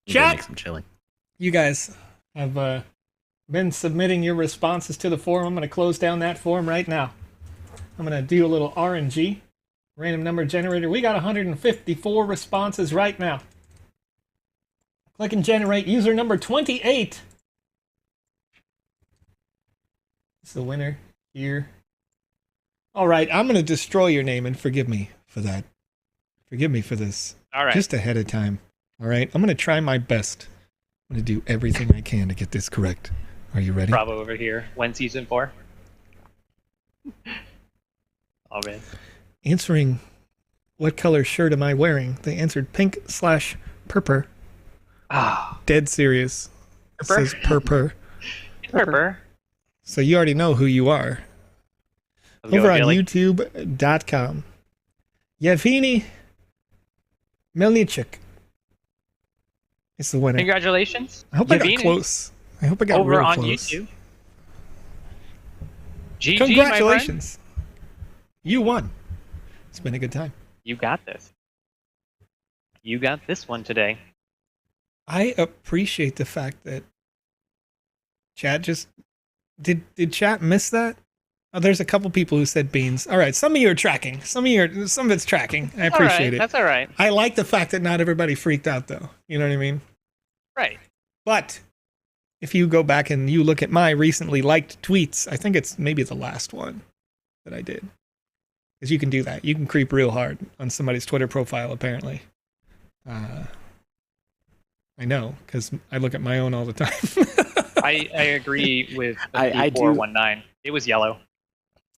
Chat! Make some chili. You guys have been submitting your responses to the forum. I'm going to close down that forum right now. I'm going to do a little RNG, random number generator. We got 154 responses right now. Click and generate user number 28. It's the winner here. All right, I'm going to destroy your name, and forgive me for that. Forgive me for this. All right. Just ahead of time. All right, I'm gonna try my best. I'm gonna do everything I can to get this correct. Are you ready? Bravo over here. When season 4? Oh man. Answering, what color shirt am I wearing? They answered pink/purple. Ah, Dead serious. It Purple? says purple. Purple. So you already know who you are. Let's go, Over on Gilly. YouTube.com. Yevgeny Melnichuk is the winner. Congratulations. I hope I got Yevgeny. close. I hope I got Over real on close. YouTube. GG, Congratulations. You won. It's been a good time. You got this. You got this one today. I appreciate the fact that chat just did chat miss that? Oh, there's a couple people who said beans. All right, some of you are tracking. Some of it's tracking. I appreciate it. That's all right. I like the fact that not everybody freaked out though. You know what I mean? Right. But if you go back and you look at my recently liked tweets, I think it's maybe the last one that I did. Because you can do that. You can creep real hard on somebody's Twitter profile, apparently. I know, because I look at my own all the time. I agree with I do- 419. It was yellow.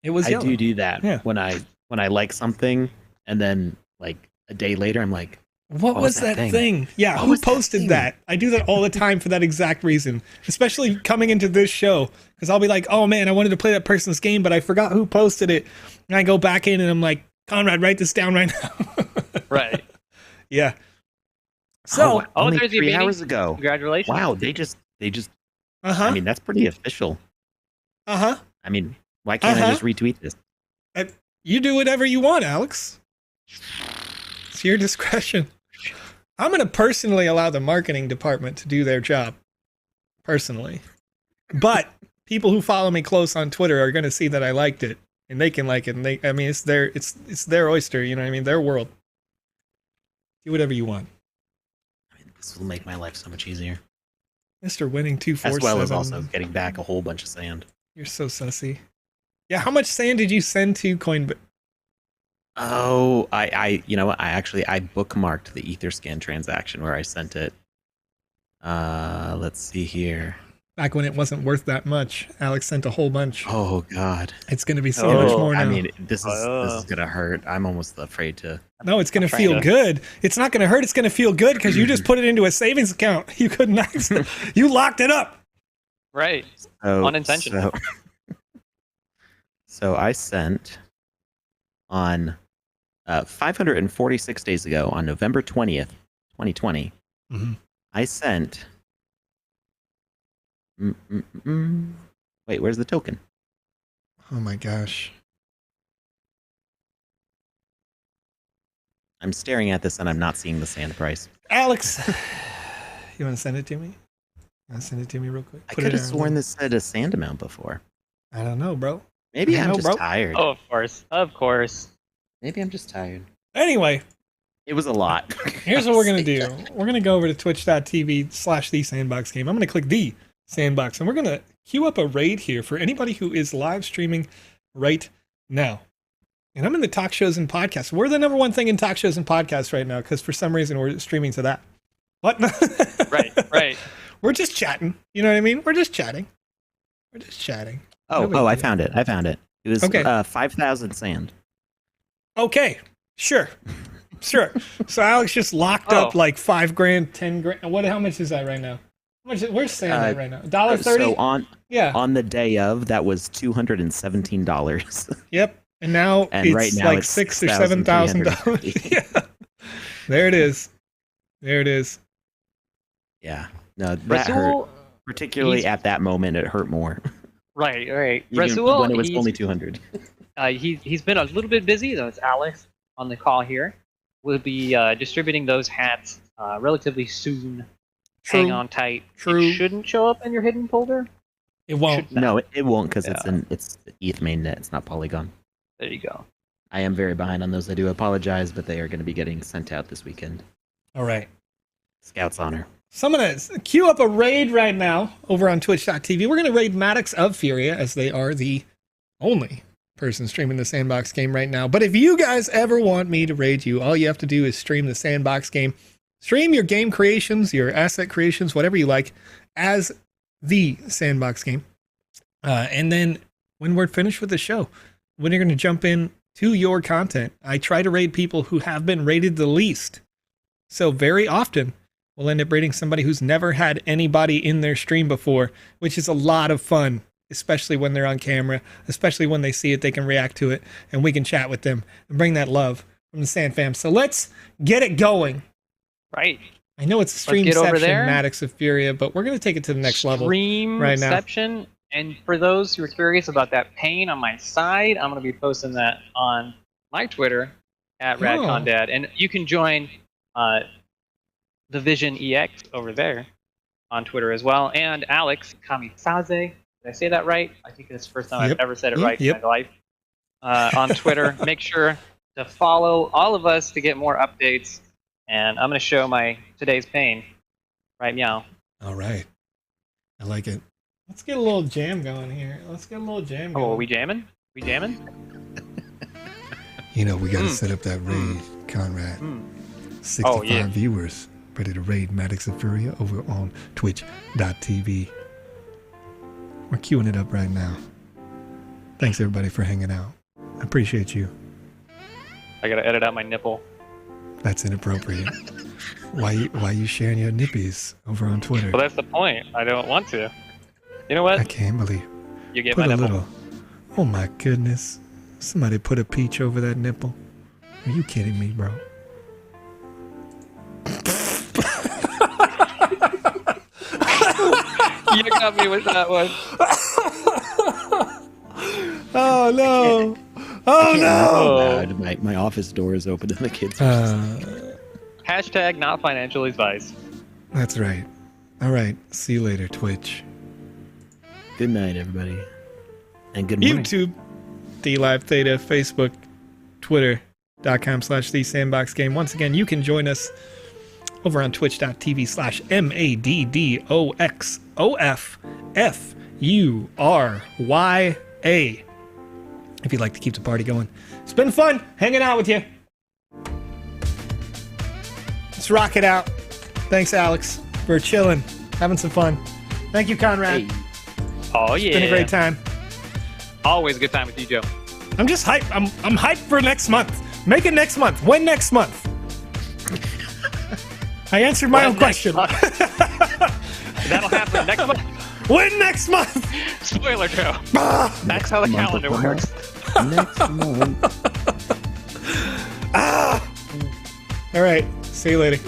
It was I yellow. do that Yeah. when I like something, and then like a day later, I'm like, What was that thing? Yeah, What who was that posted thing? that? I do that all the time for that exact reason, especially coming into this show, because I'll be like, oh man, I wanted to play that person's game, but I forgot who posted it. And I go back in and I'm like, Conrad, write this down right now. Right. Yeah. So, Oh, only there's your 3 beanie. hours ago. Congratulations. Wow, they just. uh-huh, I mean, that's pretty official. uh-huh. I mean, why can't Uh-huh. I just retweet this? You do whatever you want, Alex. It's your discretion. I'm going to personally allow the marketing department to do their job. Personally. But people who follow me close on Twitter are going to see that I liked it. And they can like it. And it's their oyster, you know what I mean? Their world. Do whatever you want. I mean, this will make my life so much easier. Mr. Winning 247. As well as also getting back a whole bunch of sand. You're so sussy. Yeah, how much sand did you send to Coinbase? Oh, I bookmarked the Etherscan transaction where I sent it. Let's see here. Back when it wasn't worth that much. Alex sent a whole bunch. Oh God. It's going to be so much more now. I mean, this is gonna hurt. I'm almost afraid to. No, it's going to trying feel to- good. It's not going to hurt. It's going to feel good because you just put it into a savings account. You couldn't. You locked it up. Right. So, Unintentional. So I sent on 546 days ago, on November 20th, 2020. Mhm. I sent. Wait, where's the token? Oh my gosh. I'm staring at this and I'm not seeing the sand price. Alex, you want to send it to me? You want to send it to me real quick? I Put could it have in- sworn this said a sand amount before. I don't know, bro. Maybe I I'm know, just bro. tired. Oh, of course. Of course. Maybe I'm just tired. Anyway, It was a lot. here's what we're going to do. We're going to go over to twitch.tv/the Sandbox Game. I'm going to click the Sandbox, and we're going to queue up a raid here for anybody who is live streaming right now. And I'm in the talk shows and podcasts. We're the number one thing in talk shows and podcasts right now because for some reason we're streaming to that. What? Right. We're just chatting. You know what I mean? We're just chatting. We're just chatting. No big I deal. found it. It was Okay. 5,000 sand. Okay, sure. So Alex just locked up Oh. like $5 grand, 10 grand. How much is that right now? Where's Sand at right now? $1.30? So Yeah. on the day of, that was $217. Yep. And now And it's right now like it's $6,000 or $7,000. Yeah. There it is. Yeah. No, that hurt. Rasul, Particularly he's- at that moment, it hurt more. right. Even Rasul, when it was he's- only 200. he's been a little bit busy. Though it's Alex on the call here. We'll be distributing those hats relatively soon. True. Hang on tight. True. It shouldn't show up in your hidden folder. It won't. Should not. No, it won't because Yeah. it's ETH mainnet. It's not Polygon. There you go. I am very behind on those. I do apologize, but they are going to be getting sent out this weekend. All right. Scout's honor. So I'm going to queue up a raid right now over on twitch.tv. We're going to raid Maddox of Furia as they are the only person streaming the Sandbox game right now. But if you guys ever want me to raid you, all you have to do is stream the Sandbox game Stream your game creations, your asset creations, whatever you like, as the Sandbox game. And then when we're finished with the show, when you're going to jump in to your content, I try to raid people who have been rated the least. So very often, we'll end up raiding somebody who's never had anybody in their stream before, which is a lot of fun, especially when they're on camera, especially when they see it, they can react to it, and we can chat with them and bring that love from the Sand Fam. So let's get it going. Right. I know it's Streamception, Maddox of Furia, but we're going to take it to the next level right now. Streamception. And for those who are curious about that pain on my side, I'm going to be posting that on my Twitter at RadconDad. And you can join the Vision EX over there on Twitter as well. And Alex Kamisaze, did I say that right? I think it's the first time I've ever said it right in my life. On Twitter. Make sure to follow all of us to get more updates. And I'm going to show my today's pain right now. All right. I like it. Let's get a little jam going here. Let's get a little jam going. Oh, are we jamming? We jamming? You know, we got to set up that raid, Conrad. 65 viewers ready to raid Maddox of Furia over on twitch.tv. We're queuing it up right now. Thanks, everybody, for hanging out. I appreciate you. I got to edit out my nipple. That's inappropriate. Why you sharing your nippies over on Twitter? Well, that's the point. I don't want to. You know what? I can't believe you get put my a nipple. Little. Oh my goodness! Somebody put a peach over that nipple. Are you kidding me, bro? You got me with that one. Oh no! Oh no! My office door is open and the kids. Hashtag not financial advice. That's right. All right. See you later, Twitch. Good night, everybody. And good morning. YouTube, DLive Theta, Facebook, Twitter.com/The Sandbox Game. Once again, you can join us over on twitch.tv/MADDOXOFFURYA. If you'd like to keep the party going. It's been fun hanging out with you. Let's rock it out. Thanks, Alex, for chilling, having some fun. Thank you, Conrad. Hey. Oh, yeah. It's been a great time. Always a good time with you, Joe. I'm just hyped. I'm hyped for next month. Make it next month. When next month? I answered my own question. That'll happen next month. When next month? Spoiler, Joe. That's how the calendar works. Next month. All right. See you later.